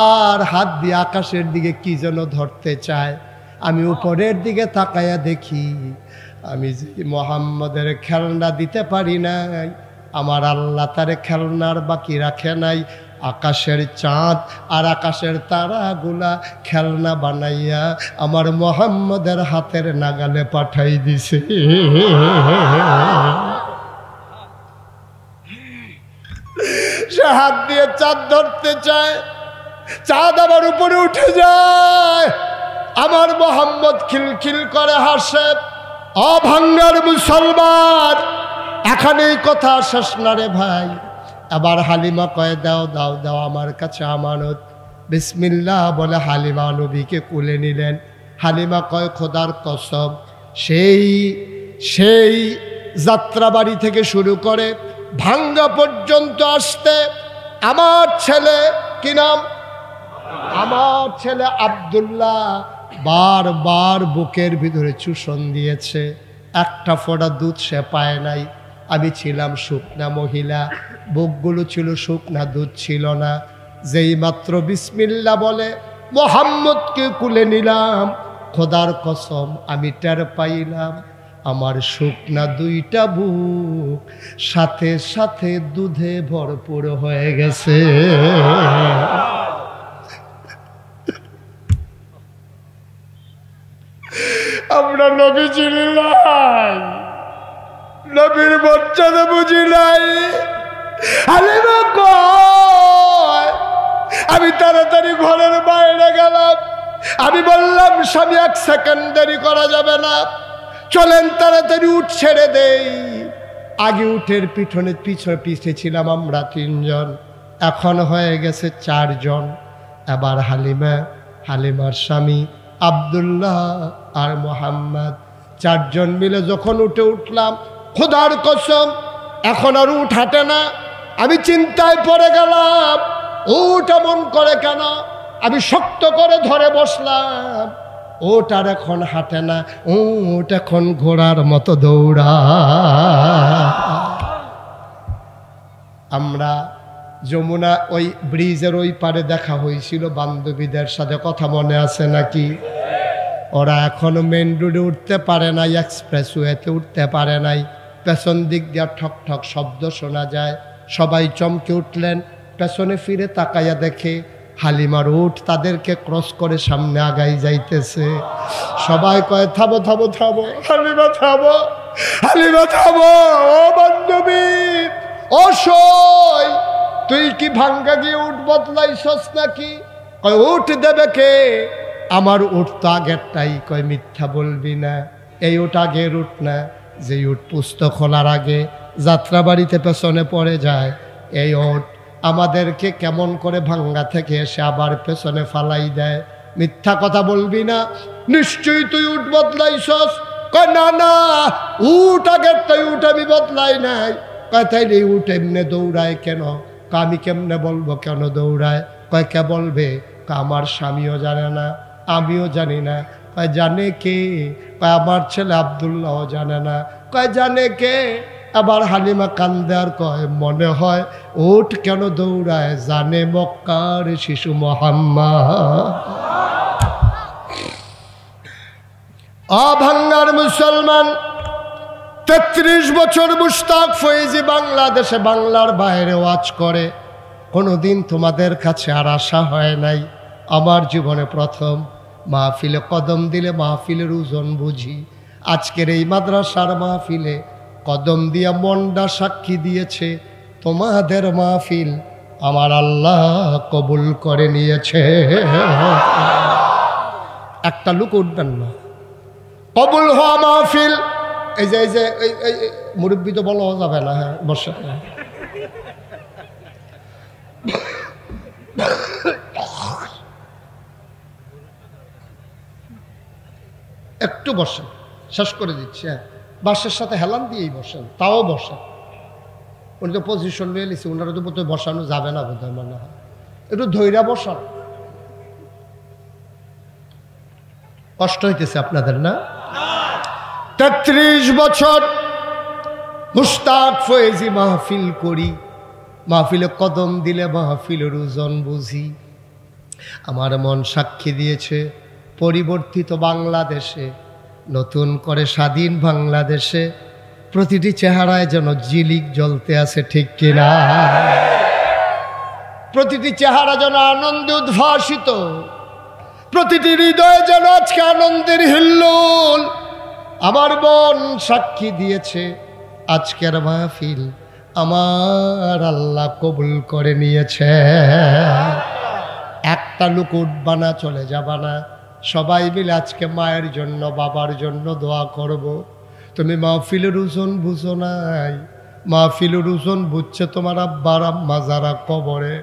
আর হাত দিয়ে আকাশের দিকে কি যেন ধরতে চায়। আমি উপরের দিকে তাকাইয়া দেখি আমি যে মোহাম্মদের খেলনা দিতে পারি নাই, আমার আল্লাহ তারে খেলনার বাকি রাখে নাই, আকাশের চাঁদ আর আকাশের তারাগুলা খেলনা বানাইয়া আমার মোহাম্মদের হাতের নাগালে পাঠাই দিছে। সে হাত দিয়ে চাঁদ ধরতে চায়, চাঁদ আবার উপরে উঠে যায়, আমার মোহাম্মদ খিলখিল করে হাসে। অভাঙ্গার মুসলমান, এখানেই কথা শেষ না রে ভাই। আবার হালিমা কয়ে দাও দাও দাও আমার কাছে আমানত, বিসমিল্লাহ বলে হালিমা নবীকে কুলে নিলেন। হালিমা কয় খোদার কসম, সেই যাত্রাবাড়ি থেকে শুরু করে ভাঙ্গা পর্যন্ত আসতে আমার ছেলে, কি নাম? আমার ছেলে আব্দুল্লাহ বারবার বুকের ভিতরে চুষণ দিয়েছে, একটা ফোঁটা দুধ সে পায় নাই। আমি ছিলাম শুকনা মহিলা, বুকগুলো ছিল শুকনা, দুধ ছিল না। যেই মাত্র বিসমিল্লাহ বলে মোহাম্মদকে কুলে নিলাম, খোদার কসম আমি টের পাইলাম আমার শুকনা দুইটা বুক সাথে সাথে দুধে ভরপুর হয়ে গেছে। আমরা নবী চিনি নাই, নবীর মর্যাদা বুঝি নাই। হালিমা কয় আমি তাড়াতাড়ি ঘরের বাইরে গেলাম, আমি বললাম স্বামী এক সেকেন্ড দেরি করা যাবে না, চলেন তাড়াতাড়ি উঠ ছেড়ে দেই। আগে উঠের পিছে ছিলাম আমরা 3 জন, এখন হয়ে গেছে 4 জন। এবার হালিমার স্বামী আব্দুল্লাহ আর মোহাম্মদ 4 জন মিলে যখন উঠলাম, খোদার কসম এখন আর উঠ হাঁটে না। আমি চিন্তায় পড়ে গেলাম, উঠ এমন করে কেন? আমি শক্ত করে ধরে বসলাম, ওট আর এখন হাঁটে না, ওট এখন ঘোড়ার মতো দৌড়া। আমরা যমুনা ওই ব্রিজের ওই পারে দেখা হয়েছিল বান্ধবীদের সাথে, কথা মনে আছে নাকি? ওরা এখনো মেন রোডে উঠতে পারে নাই, এক্সপ্রেসওয়েতে উঠতে পারে নাই। পেছন দিক দিয়ে ঠক ঠক শব্দ শোনা যায়। সবাই চমকে উঠলেন, পেছনে ফিরে তাকাইয়া দেখে হালিমার উট তাদেরকে ক্রস করে সামনে আগাই যাইতেছে। সবাই কয় থামো থামো থামো, হালিমা থামো, হালিমা থামো, ও বান্ধবী, ও সই, তুই কি ভাঙ্গা গিয়ে উঠ বদলাইছস নাকি? কয় উঠ দেবে কে? আমার উঠ তো আগেরটাই। কয় মিথ্যা বলবি না, এই উঠ আগের উঠ না, যে উঠ পুস্তক খোলার আগে যাত্রাবাড়িতে পেছনে পড়ে যায়, এই উঠ আমাদেরকে কেমন করে ভাঙ্গা থেকে এসে আবার পেছনে ফালাই দেয়। মিথ্যা কথা বলবি না, নিশ্চয়ই তুই উঠ বদলাইছস। কয় না না, উঠ আগেরটাই, উঠ আমি বদলাই নাই। কয় তাইলে উঠ এমনি দৌড়ায় কেন? আমি কেমনে বলবো কেন দৌড়ায়? কয় কে বলবে? আমার স্বামীও জানে না, আমিও জানি না। কয় জানে কে? কয় আমার ছেলে আব্দুল্লাহ জানে না। কয় জানে কে? আবার হালিমা কান্দে আর কয় মনে হয় উঠ কেন দৌড়ায়, জানে মক্কার শিশু মুহাম্মদ। ভাঙ্গার মুসলমান, ৩৩ বছর মুশতাক ফয়েজি বাংলাদেশে বাংলার বাইরে ওয়াজ করে। কোনোদিন তোমাদের কাছে আর আশা হয় নাই। আমার জীবনে প্রথম মাহফিলে কদম দিলে মাহফিলের ওজন বুঝি। আজকের এই মাদ্রাসার মাহফিলে কদম দিয়া মনটা সাক্ষী দিয়েছে, তোমাদের মাহফিল আমার আল্লাহ কবুল করে নিয়েছে। একটা লোক উঠবেন না, কবুল হওয়া মাহফিল। এই যে মুরব্বী তো বলা যাবে না। হ্যাঁ বসে, একটু বসেন, শেষ করে দিচ্ছি। হ্যাঁ, বাসের সাথে হেলান দিয়েই বসেন, তাও বসেন। উনি তো পজিশন নিয়ে নিচ্ছে, ওনারা তো বোধহয় বসানো যাবে না, বোধহয় মনে হয়। একটু ধৈর্য বসান। কষ্ট হইতেছে আপনাদের না? ৩৩ বছর মুশতাক ফয়েজি মাহফিল করি, মাহফিলে কদম দিলে মাহফিলের ওজন বুঝি। আমার মন সাক্ষী দিয়েছে, পরিবর্তিত বাংলাদেশে, নতুন করে স্বাধীন বাংলাদেশে প্রতিটি চেহারায় যেন ঝিলিক জ্বলতে আছে, ঠিক কিনা? প্রতিটি চেহারা যেন আনন্দে উদ্ভাসিত, প্রতিটি হৃদয়ে যেন আজকে আনন্দের হিল্লোল। আমার মন সাক্ষী দিয়েছে, আজকের মাহফিল আমার আল্লাহ কবুল করে নিয়েছে। একটা লোক উঠবা না, চলে যাবা না, সবাই মিলে আজকে মায়ের জন্য, বাবার জন্য দোয়া করব। তুমি মাহফিলের ওজন বুঝো নাই, মাহফিলের ওজন বুঝছে তোমার আব্বার আম্মা যারা কবরে।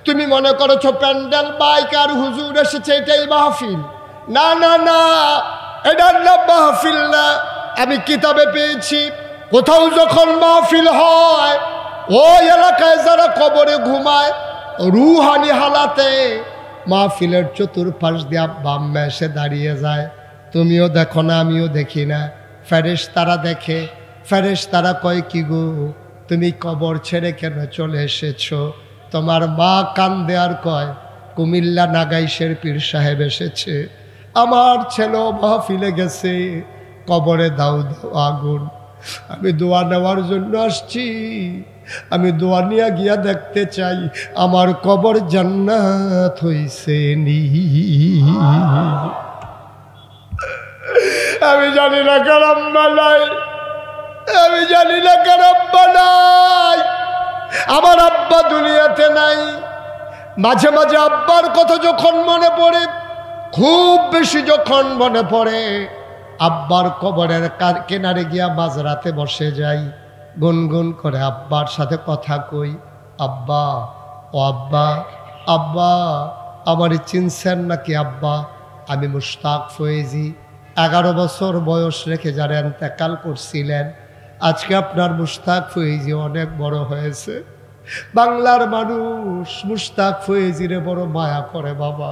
তুমি মনে করেছো প্যান্ডেল বাইক আর হুজুর এসেছে এটাই মাহফিল। না না না, এটার নাম মাহফিল না। আমি কিতাবে পেয়েছি, কোথাও যখন মাহফিল হয়, ওই এলাকায় যারা কবরে ঘুমায় রুহানি হালাতে মাহফিলের চতুর্পাশ দিয়ে আব্বা আম্মা এসে দাঁড়িয়ে যায়। তুমিও দেখো না, আমিও দেখি না, ফেরেশতারা দেখে। ফেরেশতারা কয় কি গো, তুমি কবর ছেড়ে কেন চলে এসেছো? তোমার মা কান্দে আর কয় কুমিল্লা নাগাইশের পীর সাহেব এসেছে, আমার ছেলেও মাহফিলে গেছে, কবরে দাও দাও আগুন। আমি দোয়া নেওয়ার জন্য আসছি, আমি দোয়া নিয়ে গিয়া দেখতে চাই আমার কবর জান্নাত হইছে নি। আমি জানি না কার আম্মা নাই, আমি জানি না কার আব্বা নাই। আমার আব্বা দুনিয়াতে নাই। মাঝে মাঝে আব্বার কথা যখন মনে পড়ে, খুব বেশি যখন মনে পড়ে, আব্বার কবরের কিনারে গিয়া মাঝরাতে বসে যাই, গুনগুন করে আব্বার সাথে কথা কই। আব্বা, ও আব্বা, আব্বা আমারে চিনছেন নাকি আব্বা? আমি মুশতাক ফয়েজি, 11 বছর বয়স রেখে যারা ইন্তেকাল করছিলেন, আজকে আপনার মুশতাক ফয়েজি অনেক বড় হয়েছে। বাংলার মানুষ মুশতাক ফয়েজিরে বড় মায়া করে। বাবা,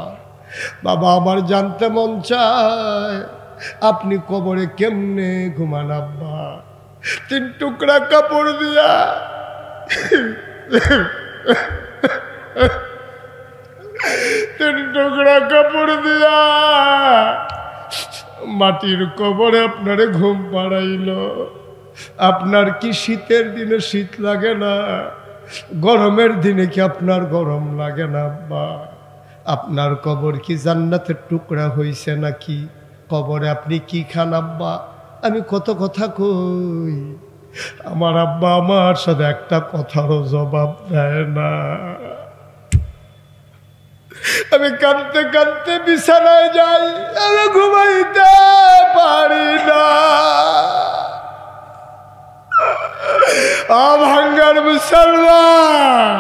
বাবা আমার জানতে মন চায় আপনি কবরে কেমনে ঘুমান আব্বা? 3 টুকরা কাপড় দিয়া তিন টুকরা কাপড় দিয়া মাটির কবরে আপনারে ঘুম পাড়াইল। আপনার কি শীতের দিনে শীত লাগে না? গরমের দিনে কি আপনার গরম লাগে না আব্বা? আপনার কবর কি জান্নাতের টুকরা হইছে নাকি? কবরে আপনি কি খান আব্বা? আমি কত কথা কই, আমার আব্বা আমার সাথে একটা কথারও জবাব দেয় না। আমি কাঁদতে কাঁদতে বিছানায় যাই, আমি ঘুমাইতে পারি না। ভাঙ্গার মুসলমান,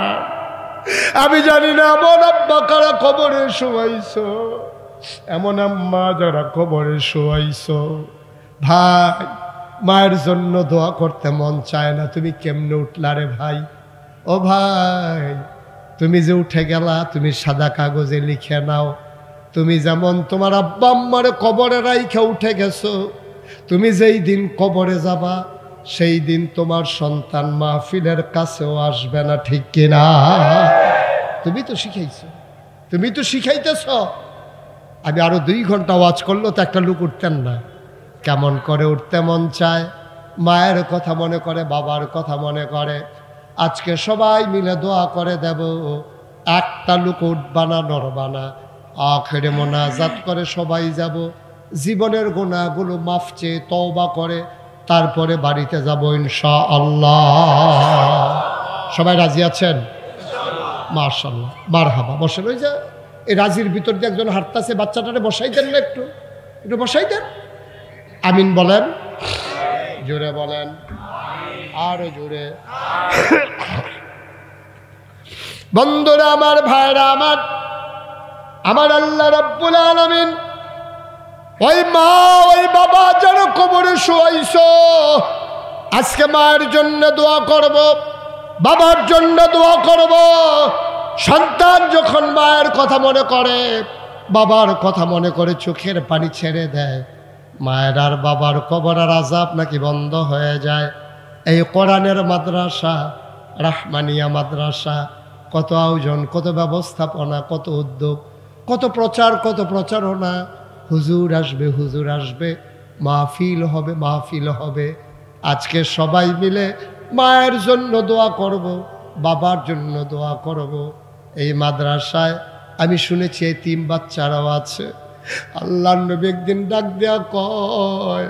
আমি জানি না এমন আব্বা কারা কবরে শোয়াইছ, এমন আম্মা যারা কবরে শোয়াইছ। ভাই, মায়ের জন্য দোয়া করতে মন চায় না, তুমি কেমনে উঠলা রে ভাই? ও ভাই, তুমি যে উঠে গেলা, তুমি সাদা কাগজে লিখে নাও, তুমি যেমন তোমার আব্বা আম্মারে কবরে রাইখা উঠে গেছো, তুমি যেই দিন কবরে যাবা সেই দিন তোমার সন্তান মাহফিলের কাছেও আসবে না, ঠিক কিনা? তুমি তো শিখাইছো, তুমি তো শিখাইতেছ। আমি আরো 2 ঘন্টা ওয়াজ করলো তো একটা লোক উঠতেন না। কেমন করে উঠতে মন চায়, মায়ের কথা মনে করে, বাবার কথা মনে করে। আজকে সবাই মিলে দোয়া করে দেব, একটা লোক উঠবা না, নড়বা না, আখেরে মোনাজাত করে সবাই যাব, জীবনের গুনাহগুলো মাফ চেয়ে তওবা করে তারপরে বাড়িতে যাব ইনশাআল্লাহ। সবাই রাজি আছেন? মাশাআল্লাহ, মারহাবা। বসেন। ওই যে এই রাজির ভিতর দিয়ে একজন হাঁটতেছে, বাচ্চাটারে বসাই দেন না, একটু একটু বসাই দেন। আমিন বলেন, জোরে বলেন, আরো জোরে। বন্ধুরা আমার, ভাইরা আমার, আমার আল্লাহ রাব্বুল আলামিন ওই মা ওই বাবা যারা কবরে শোয়াইছো, আজকে মায়ের জন্য দোয়া করব, বাবার জন্য দোয়া করব। সন্তান যখন মায়ের কথা মনে করে, বাবার কথা মনে করে চোখের পানি ছেড়ে দেয়, মায়ের আর বাবার কবরের আযাব নাকি বন্ধ হয়ে যায়। এই কোরআনের মাদ্রাসা, রাহমানিয়া মাদ্রাসা, কত আয়োজন, কত ব্যবস্থাপনা, কত উদ্যোগ, কত প্রচার, কত প্রচারণা। হুজুর আসবে, হুজুর আসবে, মাহফিল হবে, মাহফিল হবে। আজকে সবাই মিলে মায়ের জন্য দোয়া করব, বাবার জন্য দোয়া করব। এই মাদ্রাসায় আমি শুনেছি এতিম বাচ্চারাও আছে। আল্লাহর নবী একদিন ডাক দেয়া কয়,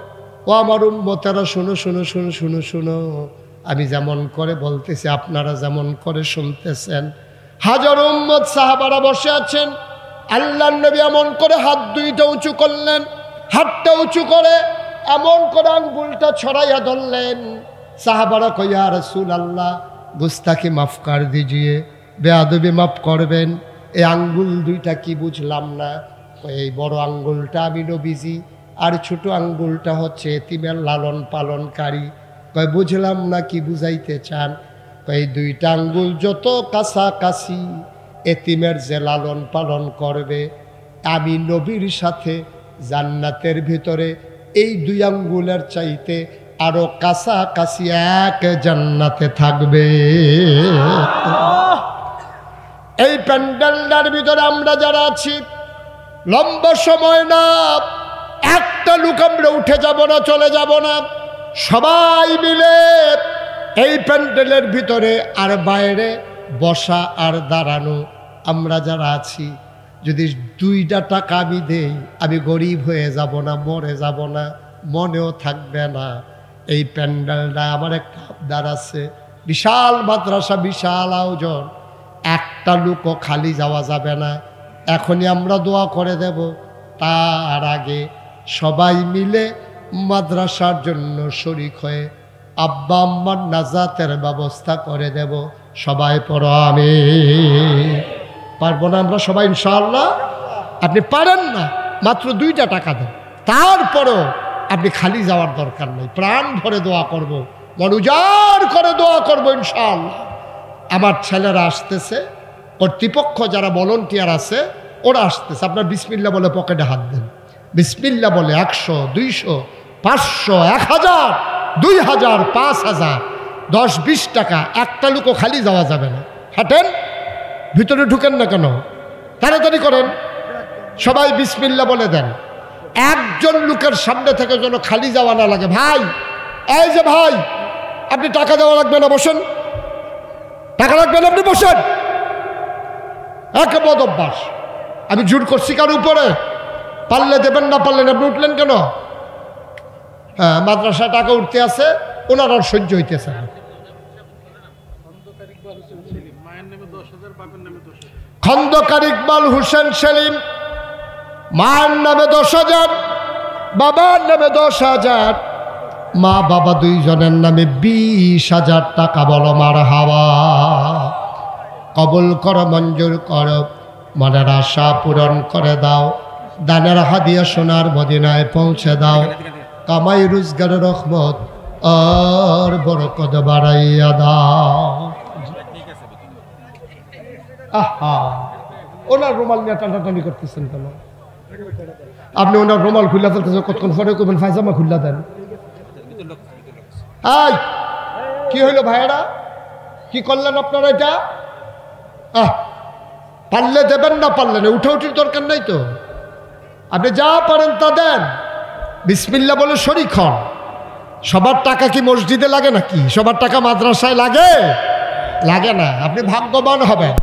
ও আমার উম্মতেরা শোনো শোনো শোনো শোনো শোনো, আমি যেমন করে বলতেছি আপনারা যেমন করে শুনতেছেন। হাজারো উম্মত সাহাবারা বসে আছেন, আল্লাহর নবী এমন করে হাত 2টা উঁচু করলেন, হাতটা উঁচু করে এমন করে আঙ্গুলটা ছড়াইয়া ধরলেন। সাহাবারা কয়, ইয়া রাসূলুল্লাহ, গুস্তাখি মাফ কর দিজিয়ে, বেয়াদবি মাফ করবেন। এই আঙ্গুল 2টা কি বুঝলাম না। এই বড় আঙ্গুলটা আমি নবীজি, আর ছোট আঙ্গুলটা হচ্ছে এতিমের লালন পালনকারী। কয় বুঝলাম না, কি বুঝাইতে চান? এই 2টা আঙ্গুল যত কাছাকাছি, এতিমের যে লালন পালন করবে, আমি নবীর সাথে জান্নাতের ভিতরে এই 2 আঙ্গুলের চাইতে আরো কাছাকাছি এক জান্নাতে থাকবে। এই প্যান্ডেলটার ভিতরে আমরা যারা আছি, লম্বা সময় না, একটা লোক আমরা উঠে যাব না, চলে যাব না। সবাই মিলে এই প্যান্ডেলের ভিতরে আর বাইরে বসা আর দাঁড়ানো, আমরা যারা আছি, যদি 2টা টাকা আমি দেই, আমি গরিব হয়ে যাব না, মরে যাব না, মনেও থাকবে না। এই প্যান্ডেলটা আমার একটা আবদার আছে, বিশাল মাদ্রাসা, বিশাল আয়োজন, একটা লোকও খালি যাওয়া যাবে না। এখনই আমরা দোয়া করে দেব, তার আগে সবাই মিলে মাদ্রাসার জন্য শরীক হয়ে আব্বা আম্মার নাজাতের ব্যবস্থা করে দেব। সবাই পড়ো আমিন। পারবো না আমরা সবাই ইনশাআল্লাহ? আপনি পারেন না, মাত্র 2টা টাকা দেন, তারপরও আপনি খালি যাওয়ার দরকার নেই। প্রাণ ভরে দোয়া করব, মন উজাড় করে দোয়া করবো ইনশাআল্লাহ। আমার ছেলেরা আসতেছে, কর্তৃপক্ষ যারা ভলান্টিয়ার আছে ওরা আসতেছে। আপনার বিসমিল্লাহ বলে পকেটে হাত দেন, বিসমিল্লাহ বলে 100, 200, 500, 1000, 2000, 5000, 10-20 টাকা, একটা লোকও খালি যাওয়া যাবে না। হাঁটেন, ভিতরে ঢুকেন না কেন? তাড়াতাড়ি করেন, সবাই বিসমিল্লাহ বলে দেন। একজন লোকের সামনে থেকে যেন খালি যাওয়া না লাগে। ভাই, এই যে ভাই, আপনি টাকা দেওয়া লাগবে না, বসেন। টাকা লাগবে না, আপনি বসেন। এক বদ অভ্যাস। আমি জোর করছি কার উপরে? পারলে দেবেন, না পারলেন আপনি উঠলেন কেন? হ্যাঁ, মাদ্রাসায় টাকা উঠতে আছে, ওনার আর সহ্য হইতেছে না। খন্দকার ইকবাল হোসেন সেলিম, মায়ের নামে 10,000, বাবার নামে 10,000, মা বাবা দুইজনের নামে 20,000 টাকা। বলো মারহাবা। কবুল কর, মঞ্জুর কর, মনের আশা পূরণ করে দাও। দানের হাদিয়া সোনার মদিনায় পৌঁছে দাও। কামাই রোজগারের রহমত আর বরকত বাড়াইয়া দাও। আহা, ওনার রুমাল নিয়ে টানাটানি করতেছেন কেন? আপনি ওনার রুমাল খুল্লা ফেলতেছেন, কতক্ষণ পরে করবেন ফাইজামা খুল্লা দেন। এই কি হইলো ভাইয়েরা, কি করলেন আপনারা এটা? পারলে দেবেন, না পারলে না, উঠাউঠির দরকার নাই তো। আপনি যা পারেন তা দেন, বিসমিল্লাহ বলে শরীক হন। সবার টাকা কি মসজিদে লাগে নাকি? সবার টাকা মাদ্রাসায় লাগে? লাগে না। আপনি ভাগ্যবান হবেন।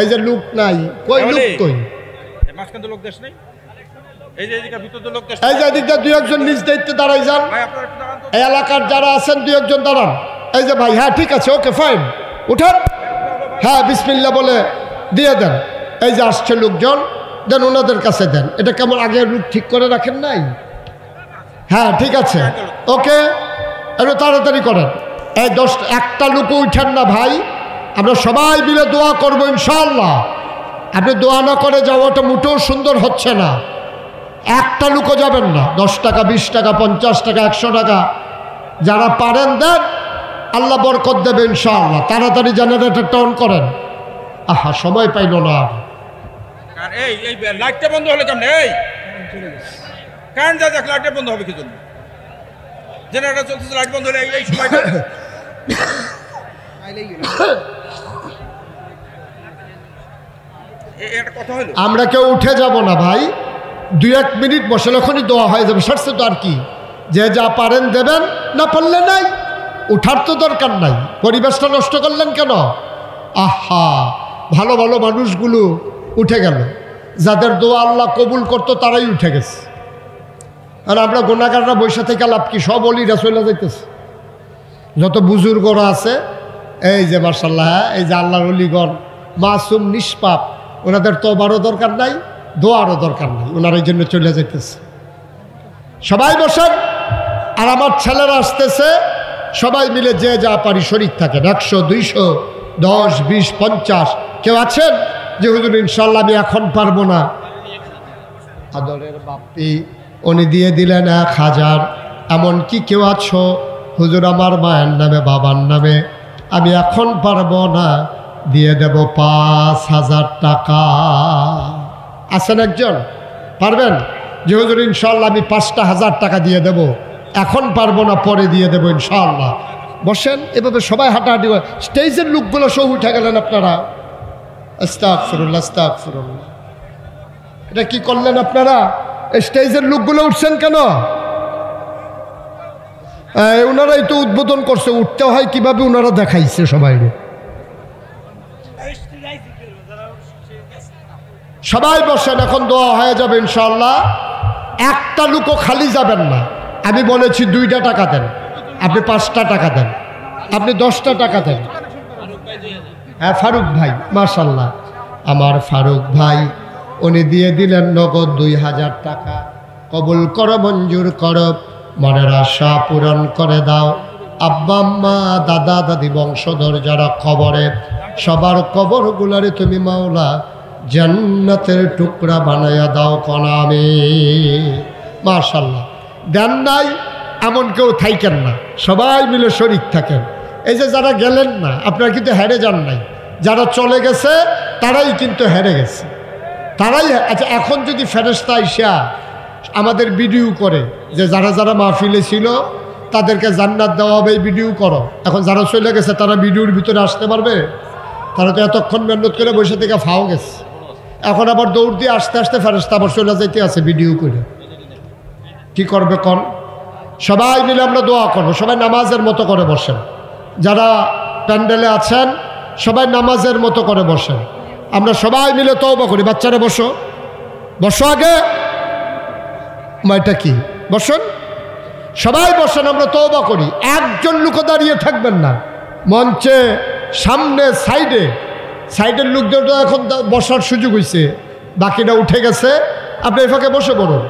এই যে লোক নাই, কই লোক কই? এই যে এদিকটা দুই একজন নিজ দায়িত্বে দাঁড়াই যান। এই এলাকার যারা আছেন দুই একজন দাঁড়ান। এই যে ভাই, হ্যাঁ ঠিক আছে, ওকে ফাইন, উঠেন। হ্যাঁ, বিসমিল্লাহ বলে দিয়ে দেন। এই যে আসছে লোকজন, দেন ওনাদের কাছে দেন। এটা কেমন আগে রূপ ঠিক করে রাখেন নাই? হ্যাঁ ঠিক আছে, ওকে, একটু তাড়াতাড়ি করেন। এই একটা লোক উঠেন না ভাই, আমরা সবাই মিলে দোয়া করবো ইনশাআল্লাহ। আপনি দোয়া না করে যাওয়াটা মোটেও সুন্দর হচ্ছে না। একটা লোকও যাবেন না। 10 টাকা, 20 টাকা, 50 টাকা, 100 টাকা, যারা পারেন দেন, আল্লাহ বরকত দেবে ইনশাআল্লাহ। তাড়াতাড়ি জেনারেটরটা অন করেন। আহা, সময় পাইল না। আর এই লাইটটা বন্ধ হলে কেমন? এই কারেন্ট যা যাক, লাইটটা বন্ধ হবে কি জন্য? জেনারেটর চলতেছে, লাইট বন্ধ হলে এই সময়টা একটা কথা হলো। আমরা কেউ উঠে যাব না ভাই, 2-1 মিনিট বসে, এখনই দোয়া হয়ে যাবে। সারছে তো আর কি, যে যা পারেন দেবেন, না পারলে নাই। উঠার তো দরকার নাই, পরিবেশটা নষ্ট করলেন কেন? আহা, ভালো ভালো মানুষগুলো উঠে গেল। যাদের দোয়া আল্লাহ কবুল করতো তারাই উঠে গেছে। আর আমরা গুনাহগাররা বৈশা থেকে লাভ কি? সব অলিরা চলে যাইতেছে। যত বুজুর্গরা আছে, এই যে মাশাআল্লাহ, এই যে আল্লাহর অলিগণ মাসুম নিষ্পাপ, ওনাদের তওবারও দরকার নাই, দোয়ারও দরকার নাই, ওনারা এই জন্য চলে যাইতেছে। সবাই বসেন। আর আমার ছেলেরা আসতেছে, সবাই মিলে যে যা পারি শরীক থাকেন। 100, 200, 10, 20, 50 কেউ আছেন যে হুজুর ইনশাআল্লাহ আমি এখন পারবো না? আদরের বাপ্পি উনি দিয়ে দিলেন 1000। এমনকি কেউ আছো হুজুর আমার মায়ের নামে, বাবার নামে, আমি এখন পারবো না, দিয়ে দেব 5,000 টাকা। আছেন একজন পারবেন যে হুজুর ইনশাআল্লাহ আমি 5,000 টাকা দিয়ে দেব, এখন পারবো না, পরে দিয়ে দেবো ইনশাআল্লাহ? বসেন। এভাবে সবাই হাঁটাহাঁটি। স্টেজের লোকগুলো সব উঠে গেলেন আপনারা। আস্তাগফিরুল্লাহ, আস্তাগফিরুল্লাহ। এটা কি করলেন আপনারা? স্টেজের লোকগুলো উঠছেন কেন? ওনারাই তো উদ্বোধন করছে, উঠতে হয় কিভাবে ওনারা দেখাইছে সবাই। সবাই বসেন, এখন দোয়া হয়ে যাবে ইনশাআল্লাহ। একটা লোকও খালি যাবেন না। আমি বলেছি 2টা টাকা দেন, আপনি 5টা টাকা দেন, আপনি 10টা টাকা দেন। হ্যাঁ, ফারুক ভাই, মাশাআল্লাহ, আমার ফারুক ভাই, উনি দিয়ে দিলেন নগদ 2000 টাকা। কবুল করো, মঞ্জুর করো, মনের আশা পূরণ করে দাও। আব্বা আম্মা, দাদা দাদি, বংশধর যারা কবরে, সবার কবরগুলারে তুমি মাওলা জান্নাতের টুকরা বানাইয়া দাও কনামে। মাশাআল্লাহ। দেন নাই এমন কেউ থাইকেন না, সবাই মিলে শরীক থাকেন। এই যে যারা গেলেন না, আপনারা কিন্তু হেরে যান নাই। যারা চলে গেছে তারাই কিন্তু হেরে গেছে, তারাই। আচ্ছা, এখন যদি ফেরেশতা আইসা আমাদের ভিডিও করে যে যারা যারা মাহফিলে ছিল তাদেরকে জান্নাত দেওয়া হবে, এই ভিডিও করো, এখন যারা চলে গেছে তারা ভিডিওর ভিতরে আসতে পারবে? তারা তো এতক্ষণ মেহনত করে বসে থেকে ফাও গেছে, এখন আবার দৌড় দিয়ে আস্তে আস্তে ফেরেশতা আবার চলে যাইতে আছে ভিডিও করে। কি করবে কোন? সবাই মিলে আমরা দোয়া করবো, সবাই নামাজের মতো করে বসেন। যারা প্যান্ডেলে আছেন সবাই নামাজের মতো করে বসেন, আমরা সবাই মিলে তওবা করি। বাচ্চারা বসো, বসো আগে, এটা কি বসেন, সবাই বসেন, আমরা তওবা করি। একজন লোক দাঁড়িয়ে থাকবেন না, মঞ্চে সামনে সাইডের লোকদের এখন বসার সুযোগ হয়েছে, বাকিটা উঠে গেছে, আপনি এই ফাঁকে বসে পড়ুন।